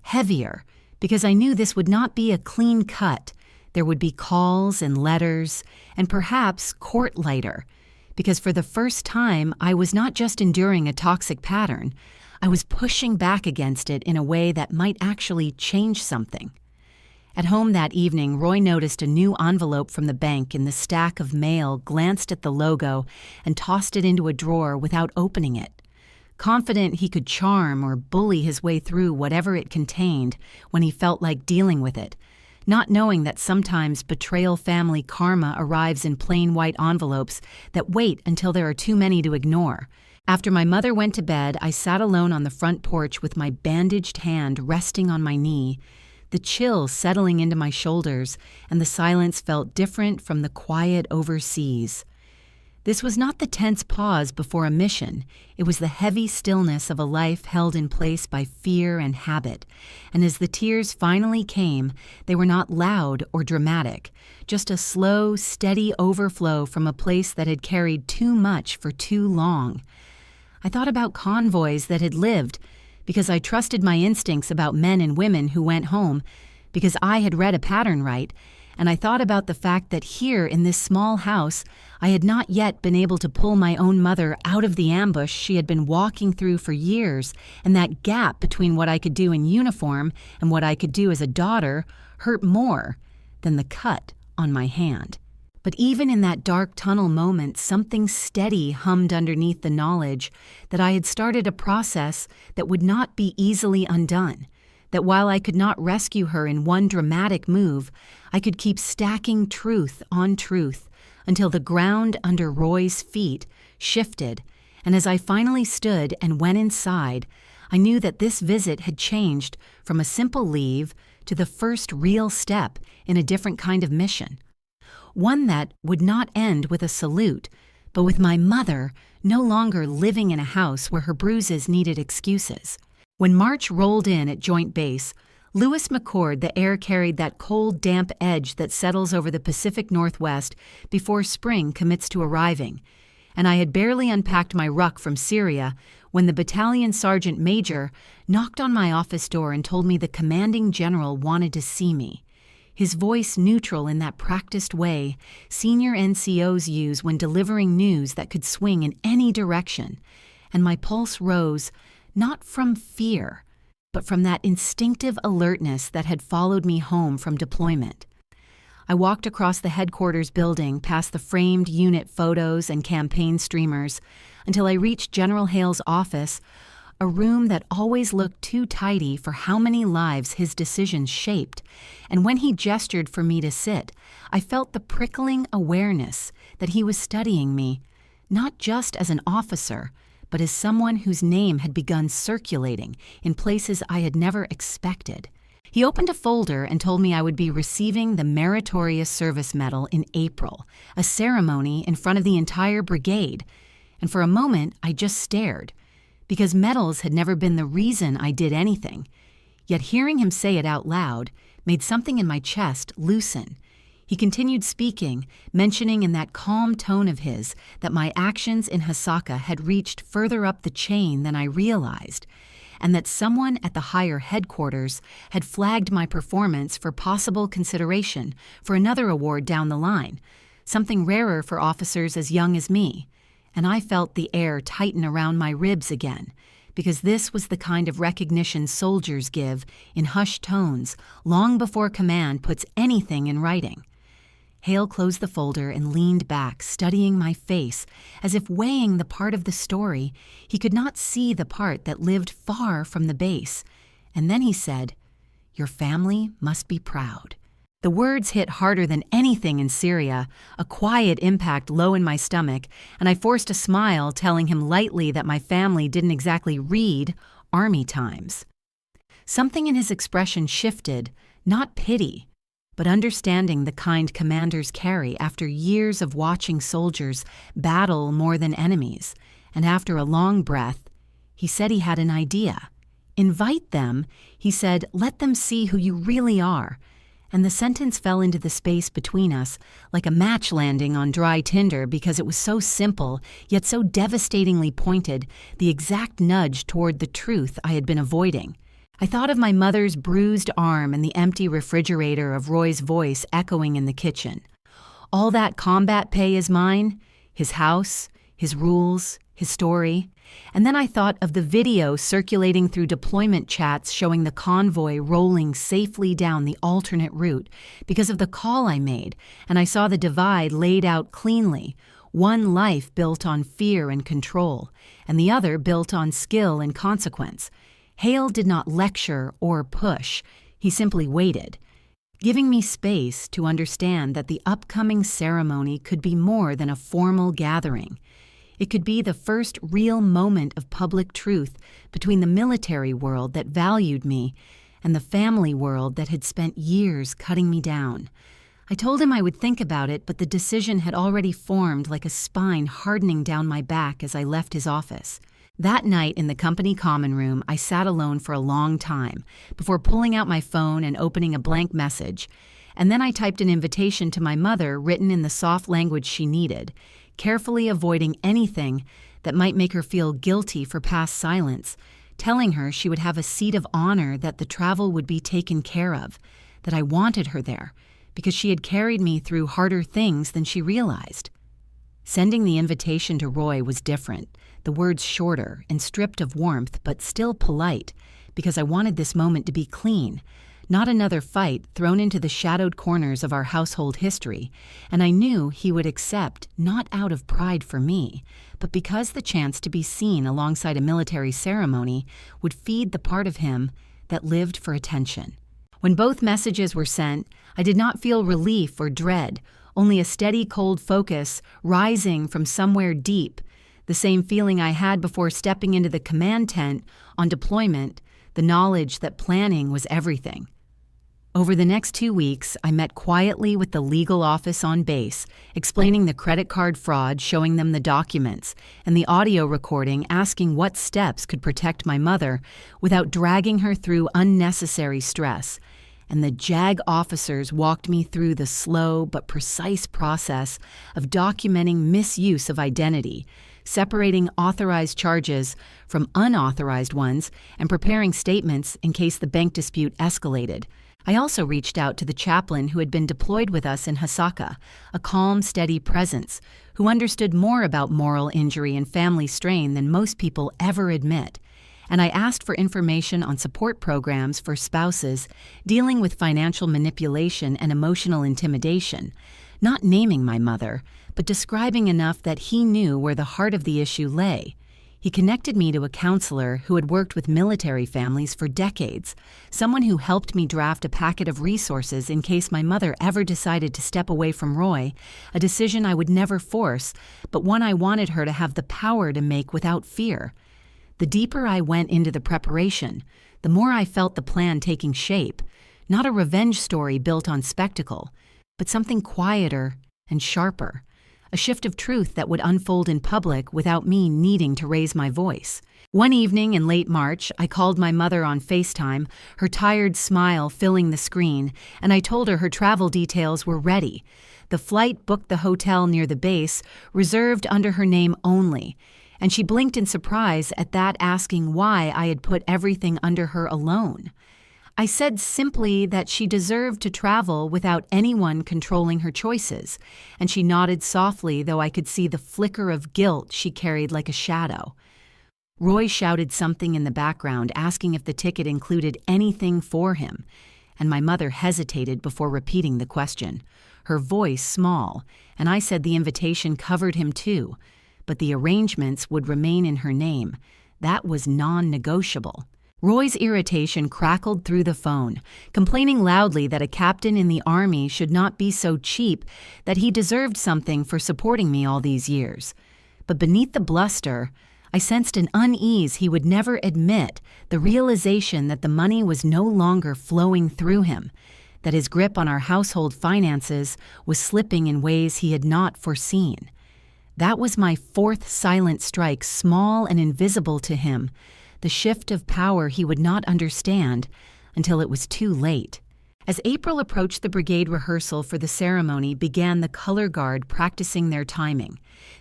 Heavier, because I knew this would not be a clean cut. There would be calls and letters, and perhaps court lighter, because for the first time, I was not just enduring a toxic pattern, I was pushing back against it in a way that might actually change something. At home that evening, Roy noticed a new envelope from the bank in the stack of mail, glanced at the logo, and tossed it into a drawer without opening it. Confident he could charm or bully his way through whatever it contained when he felt like dealing with it, not knowing that sometimes betrayal family karma arrives in plain white envelopes that wait until there are too many to ignore. After my mother went to bed, I sat alone on the front porch with my bandaged hand resting on my knee, the chill settling into my shoulders, and the silence felt different from the quiet overseas. This was not the tense pause before a mission. It was the heavy stillness of a life held in place by fear and habit. And as the tears finally came, they were not loud or dramatic, just a slow, steady overflow from a place that had carried too much for too long. I thought about convoys that had lived, because I trusted my instincts about men and women who went home, because I had read a pattern right, and I thought about the fact that here in this small house, I had not yet been able to pull my own mother out of the ambush she had been walking through for years, and that gap between what I could do in uniform and what I could do as a daughter hurt more than the cut on my hand. But even in that dark tunnel moment, something steady hummed underneath the knowledge that I had started a process that would not be easily undone, that while I could not rescue her in one dramatic move, I could keep stacking truth on truth until the ground under Roy's feet shifted, and as I finally stood and went inside, I knew that this visit had changed from a simple leave to the first real step in a different kind of mission. One that would not end with a salute, but with my mother no longer living in a house where her bruises needed excuses. When March rolled in at Joint Base, Lewis McCord, the air carried that cold, damp edge that settles over the Pacific Northwest before spring commits to arriving, and I had barely unpacked my ruck from Syria when the battalion sergeant major knocked on my office door and told me the commanding general wanted to see me. His voice neutral in that practiced way senior NCOs use when delivering news that could swing in any direction, and my pulse rose, not from fear, but from that instinctive alertness that had followed me home from deployment. I walked across the headquarters building past the framed unit photos and campaign streamers until I reached General Hale's office, a room that always looked too tidy for how many lives his decisions shaped, and when he gestured for me to sit, I felt the prickling awareness that he was studying me, not just as an officer, but as someone whose name had begun circulating in places I had never expected. He opened a folder and told me I would be receiving the Meritorious Service Medal in April, a ceremony in front of the entire brigade, and for a moment I just stared, because medals had never been the reason I did anything, yet hearing him say it out loud made something in my chest loosen. He continued speaking, mentioning in that calm tone of his that my actions in Hasaka had reached further up the chain than I realized, and that someone at the higher headquarters had flagged my performance for possible consideration for another award down the line, something rarer for officers as young as me. And I felt the air tighten around my ribs again, because this was the kind of recognition soldiers give in hushed tones long before command puts anything in writing. Hale closed the folder and leaned back, studying my face, as if weighing the part of the story he could not see, the part that lived far from the base. And then he said, "Your family must be proud." The words hit harder than anything in Syria, a quiet impact low in my stomach, and I forced a smile, telling him lightly that my family didn't exactly read Army Times. Something in his expression shifted, not pity, but understanding the kind commanders carry after years of watching soldiers battle more than enemies, and after a long breath, he said he had an idea. "Invite them," he said, "let them see who you really are." And the sentence fell into the space between us like a match landing on dry tinder, because it was so simple, yet so devastatingly pointed, the exact nudge toward the truth I had been avoiding. I thought of my mother's bruised arm and the empty refrigerator of Roy's voice echoing in the kitchen. "All that combat pay is mine," his house, his rules, his story. And then I thought of the video circulating through deployment chats showing the convoy rolling safely down the alternate route because of the call I made, and I saw the divide laid out cleanly, one life built on fear and control, and the other built on skill and consequence. Hale did not lecture or push, he simply waited, giving me space to understand that the upcoming ceremony could be more than a formal gathering. It could be the first real moment of public truth between the military world that valued me and the family world that had spent years cutting me down. I told him I would think about it, but the decision had already formed like a spine hardening down my back as I left his office. That night in the company common room, I sat alone for a long time before pulling out my phone and opening a blank message. And then I typed an invitation to my mother written in the soft language she needed, carefully avoiding anything that might make her feel guilty for past silence, telling her she would have a seat of honor, that the travel would be taken care of, that I wanted her there because she had carried me through harder things than she realized. Sending the invitation to Roy was different, the words shorter and stripped of warmth but still polite, because I wanted this moment to be clean, not another fight thrown into the shadowed corners of our household history, and I knew he would accept, not out of pride for me, but because the chance to be seen alongside a military ceremony would feed the part of him that lived for attention. When both messages were sent, I did not feel relief or dread, only a steady cold focus rising from somewhere deep, the same feeling I had before stepping into the command tent on deployment, the knowledge that planning was everything. Over the next 2 weeks, I met quietly with the legal office on base, explaining the credit card fraud, showing them the documents, and the audio recording, asking what steps could protect my mother without dragging her through unnecessary stress. And the JAG officers walked me through the slow but precise process of documenting misuse of identity, separating authorized charges from unauthorized ones, and preparing statements in case the bank dispute escalated. I also reached out to the chaplain who had been deployed with us in Hasaka, a calm, steady presence, who understood more about moral injury and family strain than most people ever admit. And I asked for information on support programs for spouses dealing with financial manipulation and emotional intimidation, not naming my mother, but describing enough that he knew where the heart of the issue lay. He connected me to a counselor who had worked with military families for decades, someone who helped me draft a packet of resources in case my mother ever decided to step away from Roy, a decision I would never force, but one I wanted her to have the power to make without fear. The deeper I went into the preparation, the more I felt the plan taking shape, not a revenge story built on spectacle, but something quieter and sharper. A shift of truth that would unfold in public without me needing to raise my voice. One evening in late March, I called my mother on FaceTime, her tired smile filling the screen, and I told her travel details were ready. The flight booked the hotel near the base, reserved under her name only, and she blinked in surprise at that, asking why I had put everything under her alone. I said simply that she deserved to travel without anyone controlling her choices, and she nodded softly, though I could see the flicker of guilt she carried like a shadow. Roy shouted something in the background, asking if the ticket included anything for him, and my mother hesitated before repeating the question, her voice small, and I said the invitation covered him too, but the arrangements would remain in her name. That was non-negotiable. Roy's irritation crackled through the phone, complaining loudly that a captain in the Army should not be so cheap, that he deserved something for supporting me all these years. But beneath the bluster, I sensed an unease he would never admit, the realization that the money was no longer flowing through him, that his grip on our household finances was slipping in ways he had not foreseen. That was my fourth silent strike, small and invisible to him, the shift of power he would not understand until it was too late. As April approached the brigade rehearsal for the ceremony, began the color guard practicing their timing,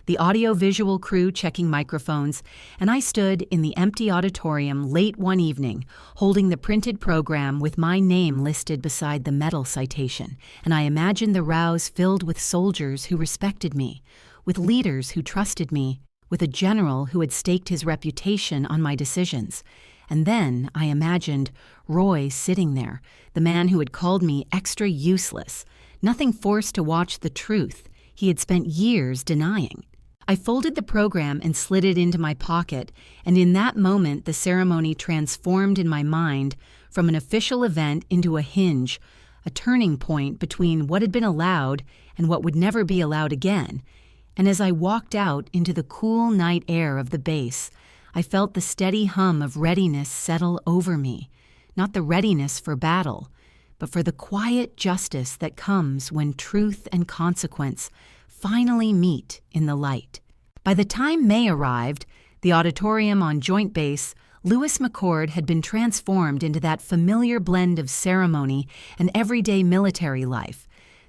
the audio-visual crew checking microphones, and I stood in the empty auditorium late one evening, holding the printed program with my name listed beside the medal citation, and I imagined the rows filled with soldiers who respected me, with leaders who trusted me, with a general who had staked his reputation on my decisions. And then I imagined Roy sitting there, the man who had called me extra useless, nothing forced to watch the truth he had spent years denying. I folded the program and slid it into my pocket, and in that moment the ceremony transformed in my mind from an official event into a hinge, a turning point between what had been allowed and what would never be allowed again. And as I walked out into the cool night air of the base, I felt the steady hum of readiness settle over me, not the readiness for battle, but for the quiet justice that comes when truth and consequence finally meet in the light. By the time May arrived, the auditorium on Joint Base, Lewis McChord had been transformed into that familiar blend of ceremony and everyday military life,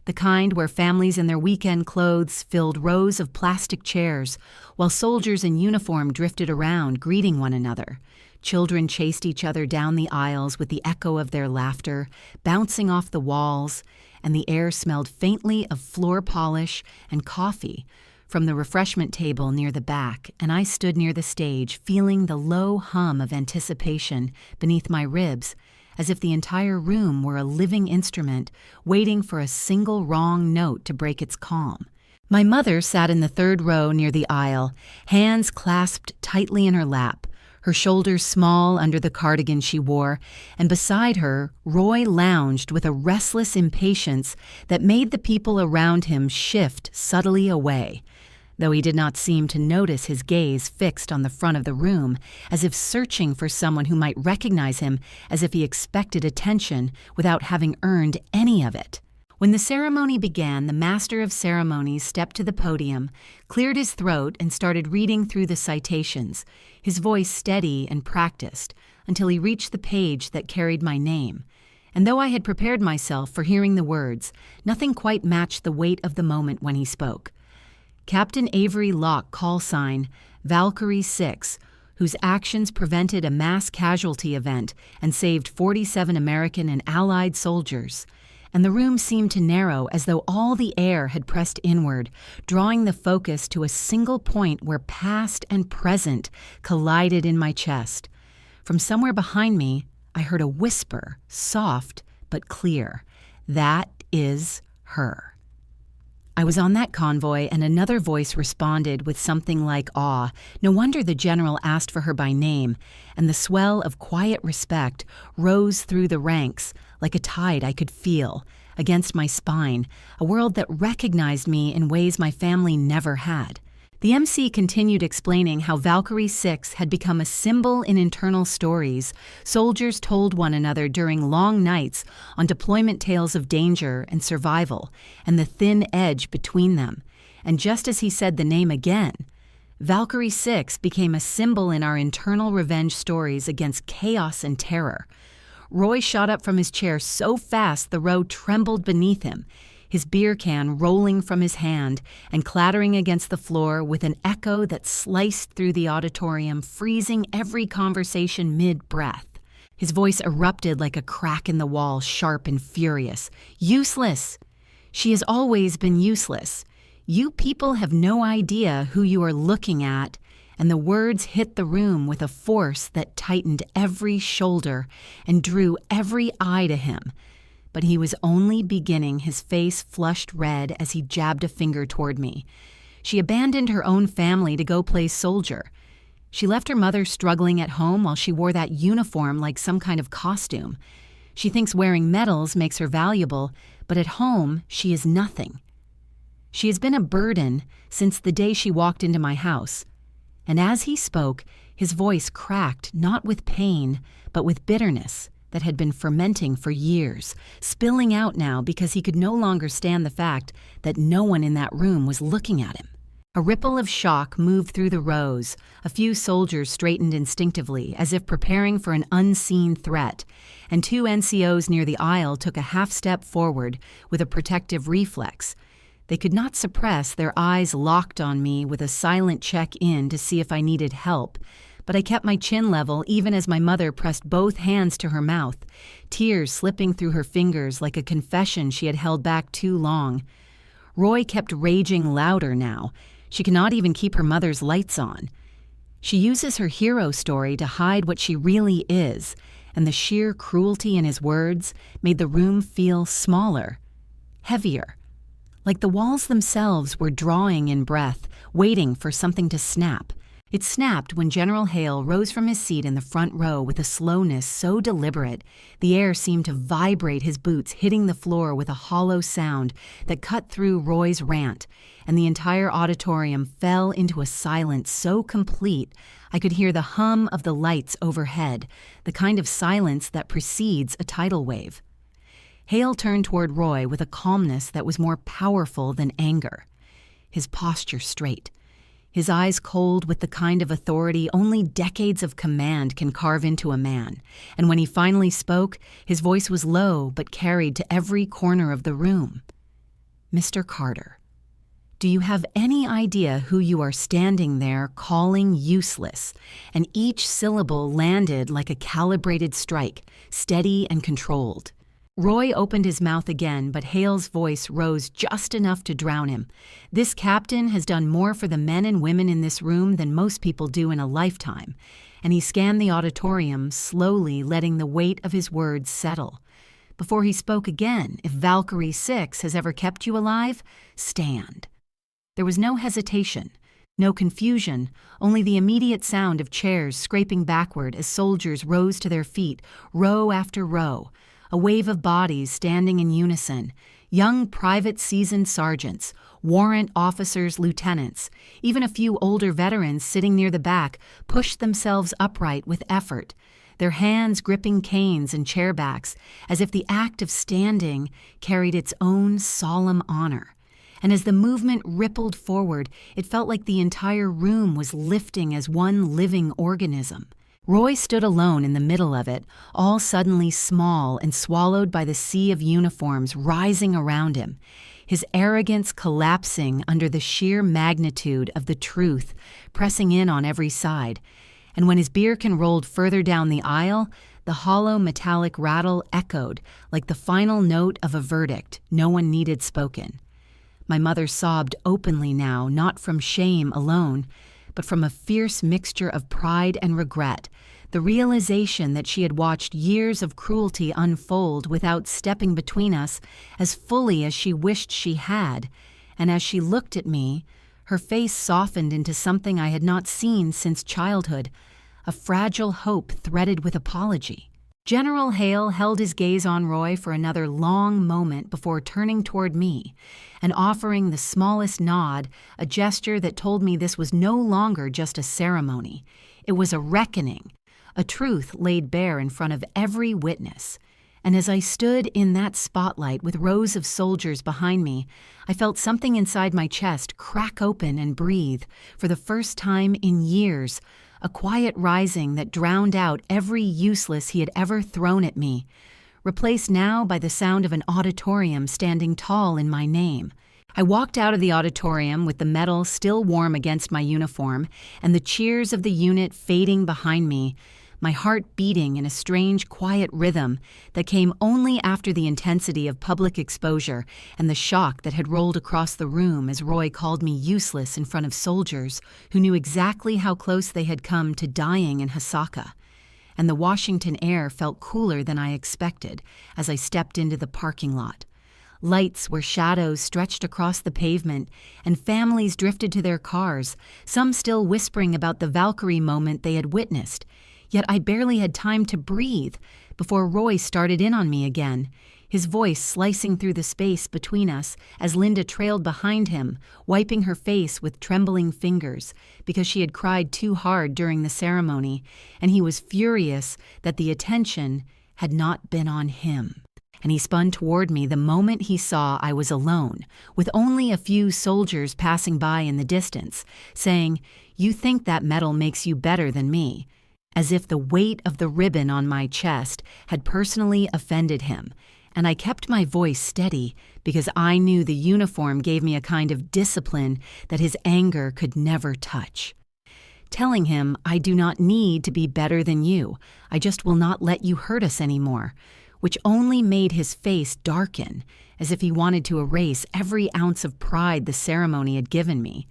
the kind where families in their weekend clothes filled rows of plastic chairs, while soldiers in uniform drifted around greeting one another. Children chased each other down the aisles with the echo of their laughter, bouncing off the walls, and the air smelled faintly of floor polish and coffee from the refreshment table near the back, and I stood near the stage feeling the low hum of anticipation beneath my ribs, as if the entire room were a living instrument waiting for a single wrong note to break its calm. My mother sat in the third row near the aisle, hands clasped tightly in her lap, her shoulders small under the cardigan she wore, and beside her, Roy lounged with a restless impatience that made the people around him shift subtly away, though he did not seem to notice his gaze fixed on the front of the room, as if searching for someone who might recognize him, as if he expected attention without having earned any of it. When the ceremony began, the master of ceremonies stepped to the podium, cleared his throat, and started reading through the citations, his voice steady and practiced, until he reached the page that carried my name. And though I had prepared myself for hearing the words, nothing quite matched the weight of the moment when he spoke. Captain Avery Locke, call sign, Valkyrie 6, whose actions prevented a mass casualty event and saved 47 American and Allied soldiers. And the room seemed to narrow as though all the air had pressed inward, drawing the focus to a single point where past and present collided in my chest. From somewhere behind me, I heard a whisper, soft but clear. That is her. I was on that convoy, and another voice responded with something like awe. No wonder the general asked for her by name, and the swell of quiet respect rose through the ranks like a tide I could feel against my spine, a world that recognized me in ways my family never had. The MC continued explaining how Valkyrie 6 had become a symbol in internal stories soldiers told one another during long nights on deployment tales of danger and survival and the thin edge between them. And just as he said the name again, Valkyrie 6 became a symbol in our internal revenge stories against chaos and terror. Roy shot up from his chair so fast the row trembled beneath him, his beer can rolling from his hand and clattering against the floor with an echo that sliced through the auditorium, freezing every conversation mid-breath. His voice erupted like a crack in the wall, sharp and furious. Useless! She has always been useless. You people have no idea who you are looking at, and the words hit the room with a force that tightened every shoulder and drew every eye to him. But he was only beginning, his face flushed red as he jabbed a finger toward me. She abandoned her own family to go play soldier. She left her mother struggling at home while she wore that uniform like some kind of costume. She thinks wearing medals makes her valuable, but at home she is nothing. She has been a burden since the day she walked into my house. And as he spoke, his voice cracked not with pain, but with bitterness that had been fermenting for years, spilling out now because he could no longer stand the fact that no one in that room was looking at him. A ripple of shock moved through the rows. A few soldiers straightened instinctively, as if preparing for an unseen threat, and two NCOs near the aisle took a half step forward with a protective reflex. They could not suppress their eyes locked on me with a silent check-in to see if I needed help, but I kept my chin level even as my mother pressed both hands to her mouth, tears slipping through her fingers like a confession she had held back too long. Roy kept raging louder now. She cannot even keep her mother's lights on. She uses her hero story to hide what she really is, and the sheer cruelty in his words made the room feel smaller, heavier, like the walls themselves were drawing in breath, waiting for something to snap. It snapped when General Hale rose from his seat in the front row with a slowness so deliberate, the air seemed to vibrate, his boots hitting the floor with a hollow sound that cut through Roy's rant, and the entire auditorium fell into a silence so complete I could hear the hum of the lights overhead, the kind of silence that precedes a tidal wave. Hale turned toward Roy with a calmness that was more powerful than anger, his posture straight, his eyes cold with the kind of authority only decades of command can carve into a man, and when he finally spoke, his voice was low but carried to every corner of the room. "Mr. Carter, do you have any idea who you are standing there calling useless?" And each syllable landed like a calibrated strike, steady and controlled. Roy opened his mouth again, but Hale's voice rose just enough to drown him. "This captain has done more for the men and women in this room than most people do in a lifetime," and he scanned the auditorium, slowly letting the weight of his words settle. Before he spoke again, "If Valkyrie 6 has ever kept you alive, stand." There was no hesitation, no confusion, only the immediate sound of chairs scraping backward as soldiers rose to their feet, row after row. A wave of bodies standing in unison, young private seasoned sergeants, warrant officers, lieutenants, even a few older veterans sitting near the back pushed themselves upright with effort, their hands gripping canes and chairbacks, as if the act of standing carried its own solemn honor. And as the movement rippled forward, it felt like the entire room was lifting as one living organism. Roy stood alone in the middle of it, all suddenly small and swallowed by the sea of uniforms rising around him, his arrogance collapsing under the sheer magnitude of the truth pressing in on every side. And when his beer can rolled further down the aisle, the hollow metallic rattle echoed like the final note of a verdict no one needed spoken. My mother sobbed openly now, not from shame alone, but from a fierce mixture of pride and regret, the realization that she had watched years of cruelty unfold without stepping between us as fully as she wished she had, and as she looked at me, her face softened into something I had not seen since childhood, a fragile hope threaded with apology. General Hale held his gaze on Roy for another long moment before turning toward me and offering the smallest nod, a gesture that told me this was no longer just a ceremony. It was a reckoning, a truth laid bare in front of every witness. And as I stood in that spotlight with rows of soldiers behind me, I felt something inside my chest crack open and breathe for the first time in years, a quiet rising that drowned out every useless he had ever thrown at me, replaced now by the sound of an auditorium standing tall in my name. I walked out of the auditorium with the metal still warm against my uniform and the cheers of the unit fading behind me, my heart beating in a strange, quiet rhythm that came only after the intensity of public exposure and the shock that had rolled across the room as Roy called me useless in front of soldiers who knew exactly how close they had come to dying in Hasaka. And the Washington air felt cooler than I expected as I stepped into the parking lot. Lights where shadows stretched across the pavement, and families drifted to their cars, some still whispering about the Valkyrie moment they had witnessed. Yet I barely had time to breathe before Roy started in on me again, his voice slicing through the space between us as Linda trailed behind him, wiping her face with trembling fingers because she had cried too hard during the ceremony, and he was furious that the attention had not been on him. And he spun toward me the moment he saw I was alone, with only a few soldiers passing by in the distance, saying, "You think that medal makes you better than me," as if the weight of the ribbon on my chest had personally offended him, and I kept my voice steady because I knew the uniform gave me a kind of discipline that his anger could never touch. Telling him, "I do not need to be better than you, I just will not let you hurt us anymore," which only made his face darken, as if he wanted to erase every ounce of pride the ceremony had given me.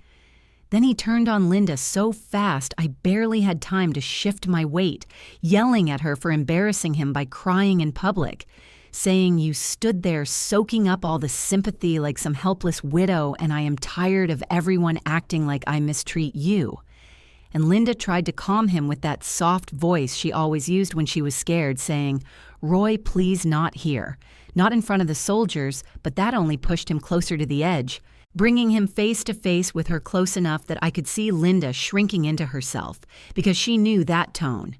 Then he turned on Linda so fast I barely had time to shift my weight, yelling at her for embarrassing him by crying in public, saying, "You stood there soaking up all the sympathy like some helpless widow, and I am tired of everyone acting like I mistreat you." And Linda tried to calm him with that soft voice she always used when she was scared, saying, "Roy, please not here. Not in front of the soldiers," but that only pushed him closer to the edge, bringing him face to face with her close enough that I could see Linda shrinking into herself, because she knew that tone.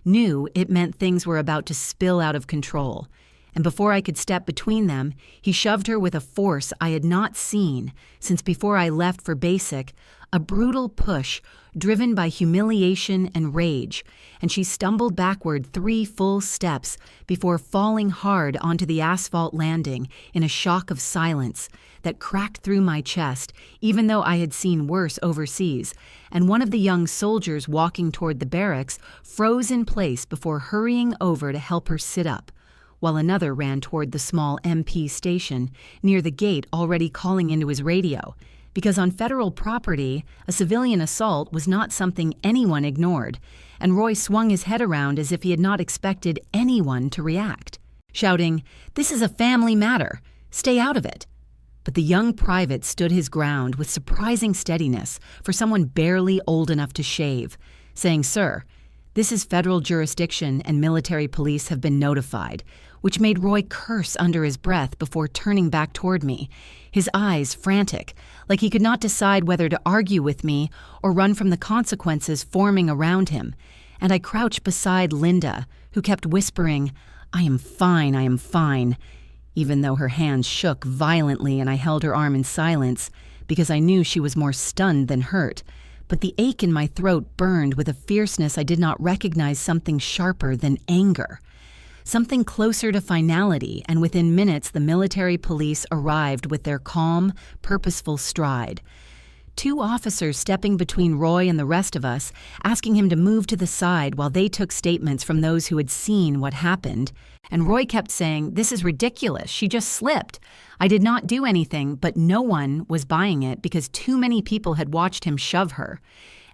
Knew it meant things were about to spill out of control. And before I could step between them, he shoved her with a force I had not seen since before I left for basic, a brutal push driven by humiliation and rage, and she stumbled backward 3 full steps before falling hard onto the asphalt landing in a shock of silence that cracked through my chest, even though I had seen worse overseas, and one of the young soldiers walking toward the barracks froze in place before hurrying over to help her sit up, while another ran toward the small MP station near the gate already calling into his radio, because on federal property, a civilian assault was not something anyone ignored, and Roy swung his head around as if he had not expected anyone to react, shouting, "This is a family matter. Stay out of it." But the young private stood his ground with surprising steadiness for someone barely old enough to shave, saying, "Sir, this is federal jurisdiction and military police have been notified," which made Roy curse under his breath before turning back toward me, his eyes frantic, like he could not decide whether to argue with me or run from the consequences forming around him. And I crouched beside Linda, who kept whispering, I am fine," even though her hands shook violently and I held her arm in silence because I knew she was more stunned than hurt. But the ache in my throat burned with a fierceness I did not recognize something sharper than anger. Something closer to finality, and within minutes the military police arrived with their calm, purposeful stride. 2 officers stepping between Roy and the rest of us, asking him to move to the side while they took statements from those who had seen what happened. And Roy kept saying, "This is ridiculous. She just slipped. I did not do anything," but no one was buying it because too many people had watched him shove her.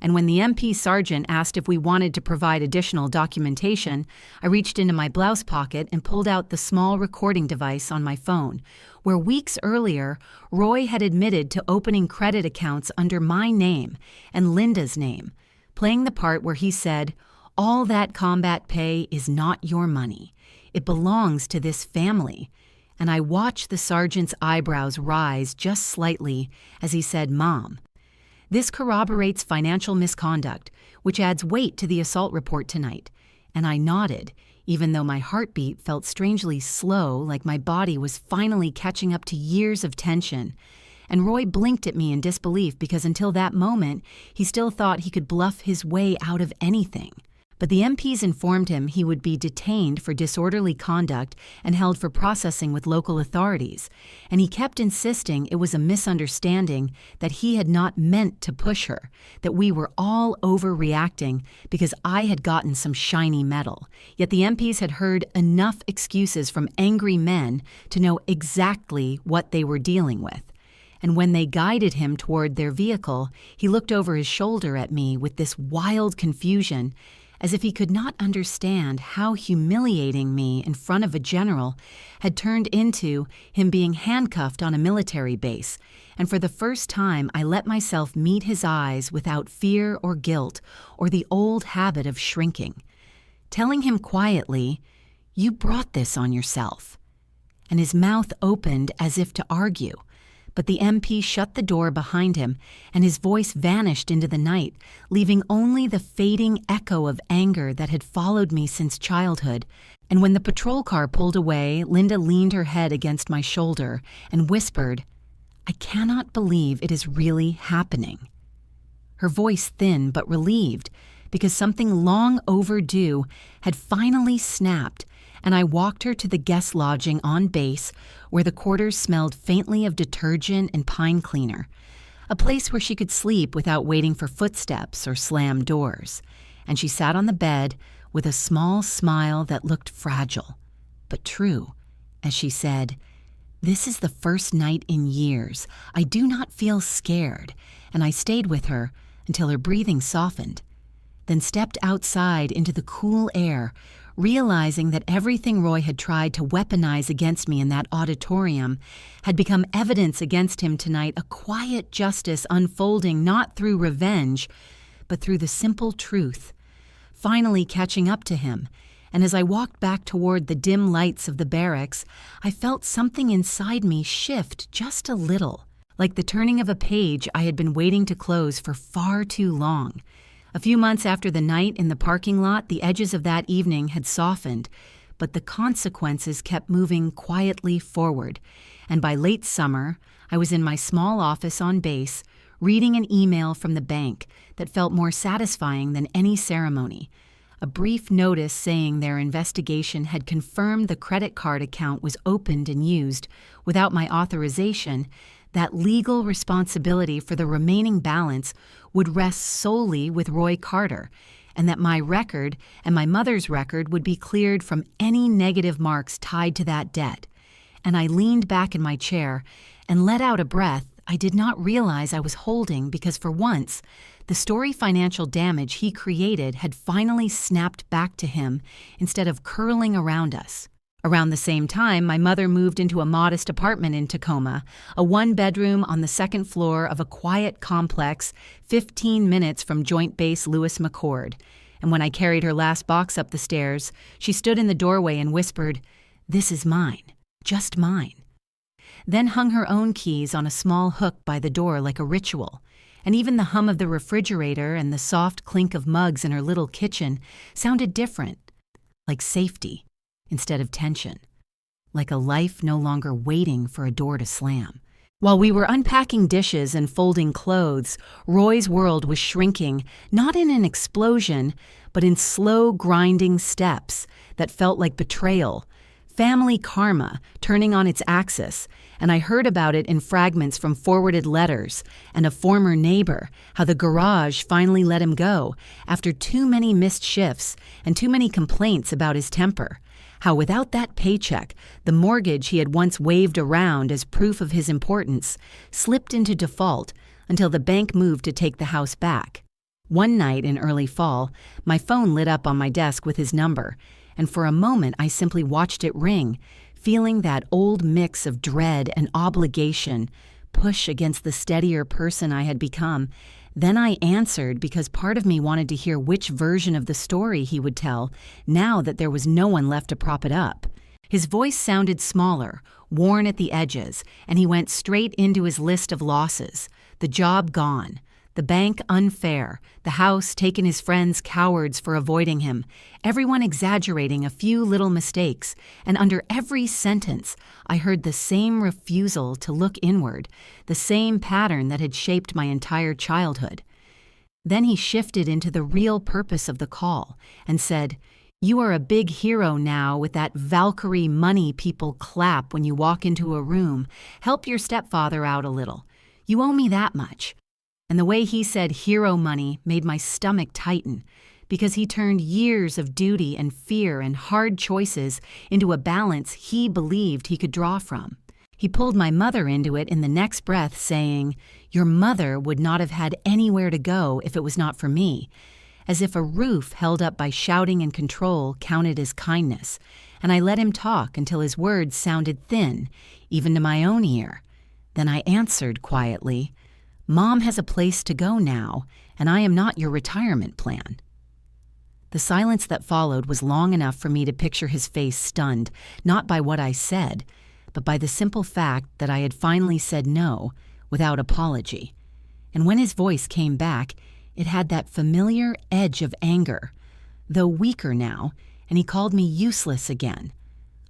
And when the MP sergeant asked if we wanted to provide additional documentation, I reached into my blouse pocket and pulled out the small recording device on my phone, where weeks earlier, Roy had admitted to opening credit accounts under my name and Linda's name, playing the part where he said, "All that combat pay is not your money. It belongs to this family." And I watched the sergeant's eyebrows rise just slightly as he said, "Mom." This corroborates financial misconduct, which adds weight to the assault report tonight. And I nodded, even though my heartbeat felt strangely slow, like my body was finally catching up to years of tension. And Roy blinked at me in disbelief because until that moment, he still thought he could bluff his way out of anything. But the MPs informed him he would be detained for disorderly conduct and held for processing with local authorities, and he kept insisting it was a misunderstanding, that he had not meant to push her, that we were all overreacting because I had gotten some shiny metal. Yet the MPs had heard enough excuses from angry men to know exactly what they were dealing with. And when they guided him toward their vehicle, he looked over his shoulder at me with this wild confusion, as if he could not understand how humiliating me in front of a general had turned into him being handcuffed on a military base. And for the first time, I let myself meet his eyes without fear or guilt or the old habit of shrinking, telling him quietly, "You brought this on yourself." And his mouth opened as if to argue. But the MP shut the door behind him, and his voice vanished into the night, leaving only the fading echo of anger that had followed me since childhood. And when the patrol car pulled away, Linda leaned her head against my shoulder and whispered, "I cannot believe it is really happening." Her voice thin but relieved, because something long overdue had finally snapped, and I walked her to the guest lodging on base where the quarters smelled faintly of detergent and pine cleaner, a place where she could sleep without waiting for footsteps or slammed doors. And she sat on the bed with a small smile that looked fragile, but true, as she said, This is the first night in years I do not feel scared, and I stayed with her until her breathing softened, then stepped outside into the cool air, realizing that everything Roy had tried to weaponize against me in that auditorium had become evidence against him tonight, a quiet justice unfolding not through revenge, but through the simple truth, finally catching up to him. And as I walked back toward the dim lights of the barracks, I felt something inside me shift just a little, like the turning of a page I had been waiting to close for far too long. A few months after the night in the parking lot, the edges of that evening had softened, but the consequences kept moving quietly forward. And by late summer, I was in my small office on base, reading an email from the bank that felt more satisfying than any ceremony. A brief notice saying their investigation had confirmed the credit card account was opened and used without my authorization, that legal responsibility for the remaining balance would rest solely with Roy Carter, and that my record and my mother's record would be cleared from any negative marks tied to that debt. And I leaned back in my chair and let out a breath I did not realize I was holding, because for once, the story financial damage he created had finally snapped back to him instead of curling around us. Around the same time, my mother moved into a modest apartment in Tacoma, a one-bedroom on the second floor of a quiet complex 15 minutes from Joint Base Lewis McChord. And when I carried her last box up the stairs, she stood in the doorway and whispered, "This is mine, just mine." Then hung her own keys on a small hook by the door like a ritual, and even the hum of the refrigerator and the soft clink of mugs in her little kitchen sounded different, like safety instead of tension, like a life no longer waiting for a door to slam. While we were unpacking dishes and folding clothes, Roy's world was shrinking, not in an explosion, but in slow, grinding steps that felt like betrayal, family karma turning on its axis. And I heard about it in fragments from forwarded letters and a former neighbor, how the garage finally let him go after too many missed shifts and too many complaints about his temper, how without that paycheck, the mortgage he had once waved around as proof of his importance slipped into default until the bank moved to take the house back. One night in early fall, my phone lit up on my desk with his number, and for a moment I simply watched it ring, feeling that old mix of dread and obligation push against the steadier person I had become. Then I answered because part of me wanted to hear which version of the story he would tell now that there was no one left to prop it up. His voice sounded smaller, worn at the edges, and he went straight into his list of losses. The job gone. The bank unfair, the house taken his friends cowards for avoiding him, everyone exaggerating a few little mistakes, and under every sentence I heard the same refusal to look inward, the same pattern that had shaped my entire childhood. Then he shifted into the real purpose of the call and said, "You are a big hero now with that Valkyrie money people clap when you walk into a room. Help your stepfather out a little. You owe me that much." And the way he said hero money made my stomach tighten, because he turned years of duty and fear and hard choices into a balance he believed he could draw from. He pulled my mother into it in the next breath, saying, "Your mother would not have had anywhere to go if it was not for me," as if a roof held up by shouting and control counted as kindness. And I let him talk until his words sounded thin, even to my own ear. Then I answered quietly, "Mom has a place to go now, and I am not your retirement plan." The silence that followed was long enough for me to picture his face stunned, not by what I said, but by the simple fact that I had finally said no without apology. And when his voice came back, it had that familiar edge of anger, though weaker now, and he called me useless again.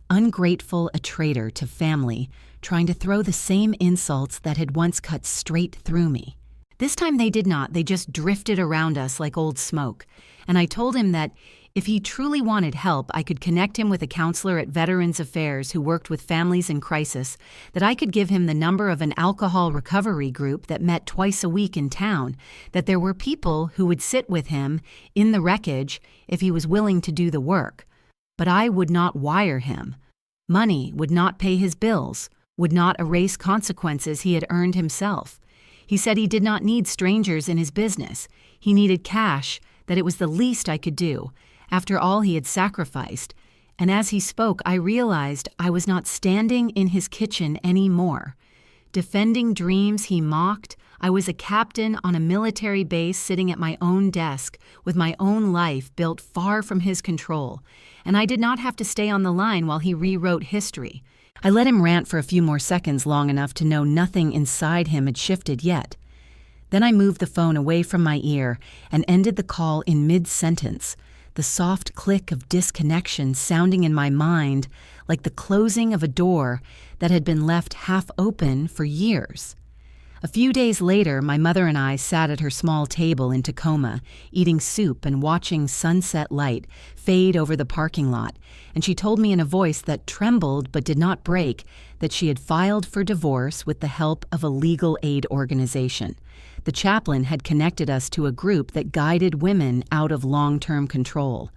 Ungrateful, a traitor to family, trying to throw the same insults that had once cut straight through me. This time they did not, they just drifted around us like old smoke. And I told him that if he truly wanted help, I could connect him with a counselor at Veterans Affairs who worked with families in crisis, that I could give him the number of an alcohol recovery group that met twice a week in town, that there were people who would sit with him in the wreckage if he was willing to do the work. But I would not wire him. Money would not pay his bills. would not erase consequences he had earned himself. He said he did not need strangers in his business. He needed cash, that it was the least I could do, after all he had sacrificed. And as he spoke, I realized I was not standing in his kitchen anymore. Defending dreams he mocked, I was a captain on a military base sitting at my own desk with my own life built far from his control, and I did not have to stay on the line while he rewrote history. I let him rant for a few more seconds, long enough to know nothing inside him had shifted yet. Then I moved the phone away from my ear and ended the call in mid-sentence, the soft click of disconnection sounding in my mind like the closing of a door that had been left half open for years. A few days later, my mother and I sat at her small table in Tacoma, eating soup and watching sunset light fade over the parking lot, and she told me in a voice that trembled but did not break that she had filed for divorce with the help of a legal aid organization. The chaplain had connected us to a group that guided women out of long-term control.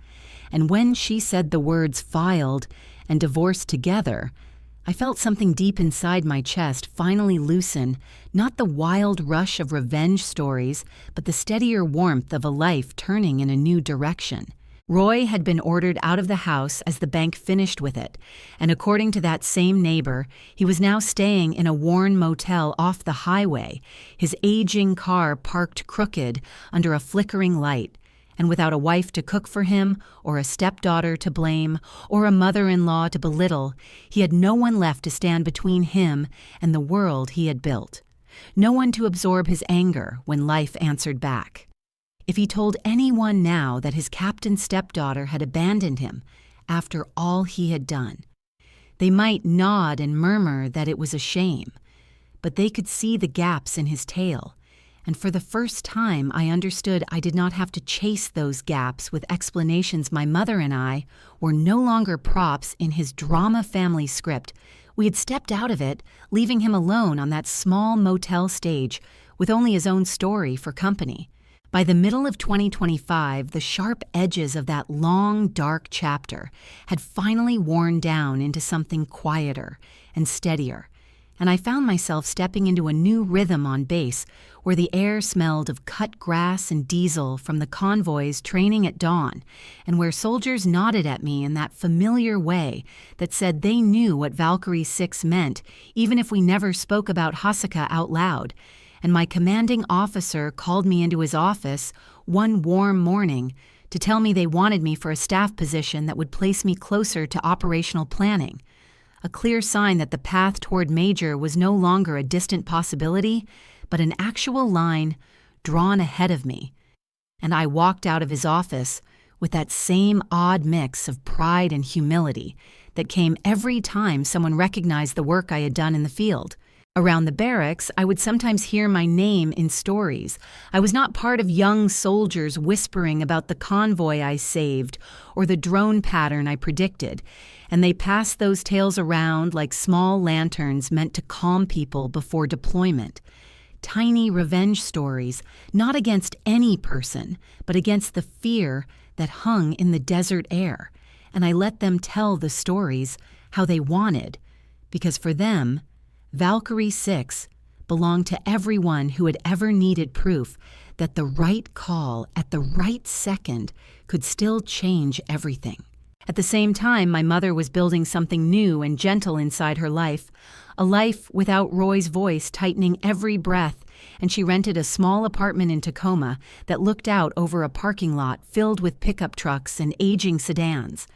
And when she said the words filed and divorced together, I felt something deep inside my chest finally loosen, not the wild rush of revenge stories, but the steadier warmth of a life turning in a new direction. Roy had been ordered out of the house as the bank finished with it, and according to that same neighbor, he was now staying in a worn motel off the highway, his aging car parked crooked under a flickering light, and without a wife to cook for him, or a stepdaughter to blame, or a mother-in-law to belittle, he had no one left to stand between him and the world he had built. No one to absorb his anger when life answered back. If he told anyone now that his captain's stepdaughter had abandoned him after all he had done, they might nod and murmur that it was a shame, but they could see the gaps in his tale. And for the first time, I understood I did not have to chase those gaps with explanations. My mother and I were no longer props in his drama family script. We had stepped out of it, leaving him alone on that small motel stage with only his own story for company. By the middle of 2025, the sharp edges of that long, dark chapter had finally worn down into something quieter and steadier, and I found myself stepping into a new rhythm on base where the air smelled of cut grass and diesel from the convoys training at dawn, and where soldiers nodded at me in that familiar way that said they knew what Valkyrie 6 meant, even if we never spoke about Hasaka out loud. And my commanding officer called me into his office one warm morning to tell me they wanted me for a staff position that would place me closer to operational planning. A clear sign that the path toward major was no longer a distant possibility, but an actual line drawn ahead of me. And I walked out of his office with that same odd mix of pride and humility that came every time someone recognized the work I had done in the field. Around the barracks, I would sometimes hear my name in stories. I was not part of young soldiers whispering about the convoy I saved or the drone pattern I predicted, and they passed those tales around like small lanterns meant to calm people before deployment. Tiny revenge stories, not against any person, but against the fear that hung in the desert air, and I let them tell the stories how they wanted, because for them, Valkyrie 6 belonged to everyone who had ever needed proof that the right call at the right second could still change everything. At the same time, my mother was building something new and gentle inside her life, a life without Roy's voice tightening every breath, and she rented a small apartment in Tacoma that looked out over a parking lot filled with pickup trucks and aging sedans.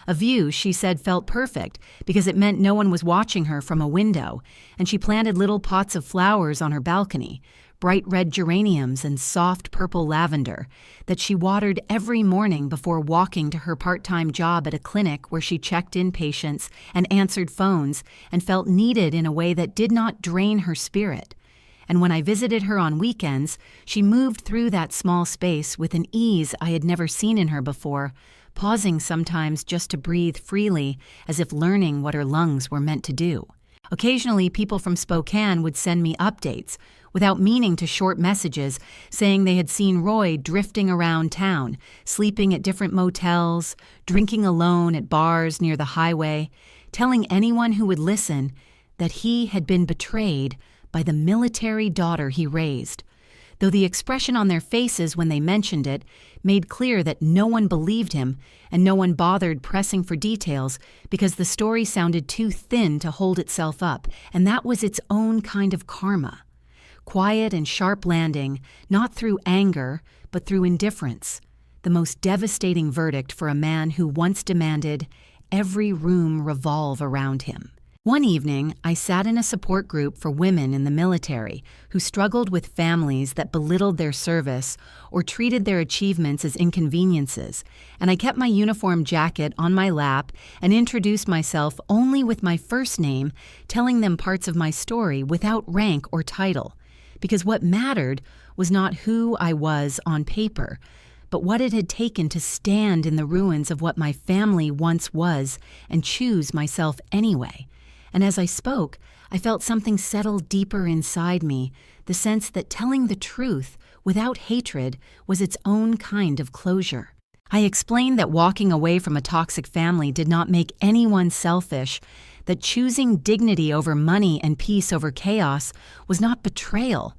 A view, she said, felt perfect because it meant no one was watching her from a window, and she planted little pots of flowers on her balcony, bright red geraniums and soft purple lavender, that she watered every morning before walking to her part-time job at a clinic where she checked in patients and answered phones and felt needed in a way that did not drain her spirit. And when I visited her on weekends, she moved through that small space with an ease I had never seen in her before, pausing sometimes just to breathe freely as if learning what her lungs were meant to do. Occasionally, people from Spokane would send me updates, without meaning to short messages, saying they had seen Roy drifting around town, sleeping at different motels, drinking alone at bars near the highway, telling anyone who would listen that he had been betrayed by the military daughter he raised, though the expression on their faces when they mentioned it made clear that no one believed him and no one bothered pressing for details because the story sounded too thin to hold itself up, and that was its own kind of karma. Quiet and sharp landing, not through anger, but through indifference. The most devastating verdict for a man who once demanded every room revolve around him. One evening, I sat in a support group for women in the military who struggled with families that belittled their service or treated their achievements as inconveniences, and I kept my uniform jacket on my lap and introduced myself only with my first name, telling them parts of my story without rank or title, because what mattered was not who I was on paper, but what it had taken to stand in the ruins of what my family once was and choose myself anyway. And as I spoke, I felt something settle deeper inside me, the sense that telling the truth without hatred was its own kind of closure. I explained that walking away from a toxic family did not make anyone selfish, that choosing dignity over money and peace over chaos was not betrayal,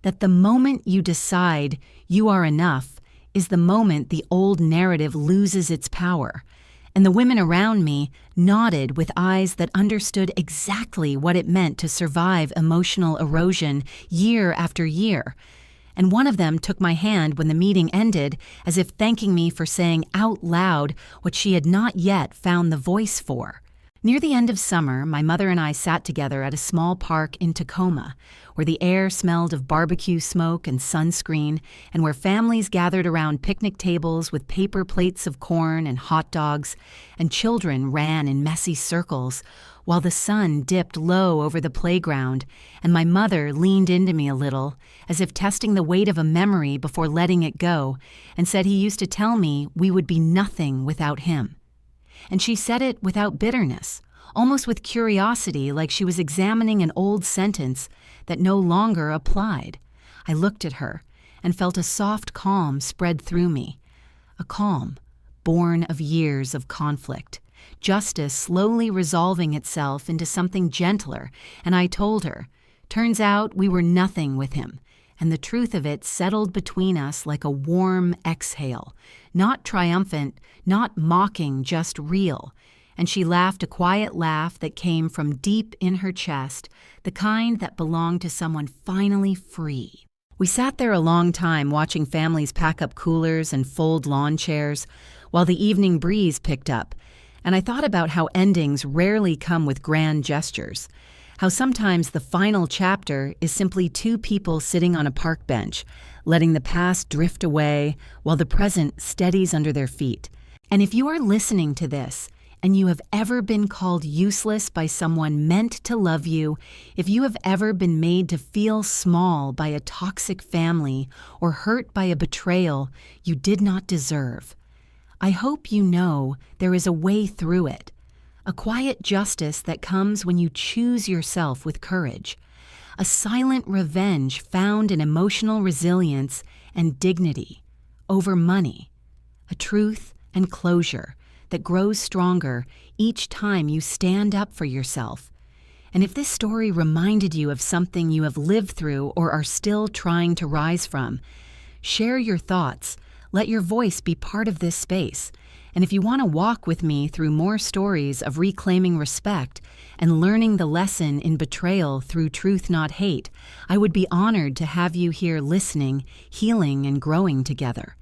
that the moment you decide you are enough is the moment the old narrative loses its power. And the women around me nodded with eyes that understood exactly what it meant to survive emotional erosion year after year. And one of them took my hand when the meeting ended, as if thanking me for saying out loud what she had not yet found the voice for. Near the end of summer, my mother and I sat together at a small park in Tacoma, where the air smelled of barbecue smoke and sunscreen, and where families gathered around picnic tables with paper plates of corn and hot dogs, and children ran in messy circles, while the sun dipped low over the playground, and my mother leaned into me a little, as if testing the weight of a memory before letting it go, and said he used to tell me we would be nothing without him. And she said it without bitterness, almost with curiosity, like she was examining an old sentence that no longer applied. I looked at her and felt a soft calm spread through me, a calm born of years of conflict, justice slowly resolving itself into something gentler, and I told her, turns out we were nothing with him, and the truth of it settled between us like a warm exhale, not triumphant, not mocking, just real. And she laughed a quiet laugh that came from deep in her chest, the kind that belonged to someone finally free. We sat there a long time watching families pack up coolers and fold lawn chairs, while the evening breeze picked up, and I thought about how endings rarely come with grand gestures, how sometimes the final chapter is simply two people sitting on a park bench, letting the past drift away while the present steadies under their feet. And if you are listening to this, and you have ever been called useless by someone meant to love you, if you have ever been made to feel small by a toxic family or hurt by a betrayal you did not deserve, I hope you know there is a way through it, a quiet justice that comes when you choose yourself with courage, a silent revenge found in emotional resilience and dignity over money, a truth and closure that grows stronger each time you stand up for yourself. And if this story reminded you of something you have lived through or are still trying to rise from, share your thoughts. Let your voice be part of this space. And if you want to walk with me through more stories of reclaiming respect and learning the lesson in betrayal through truth, not hate, I would be honored to have you here listening, healing, and growing together.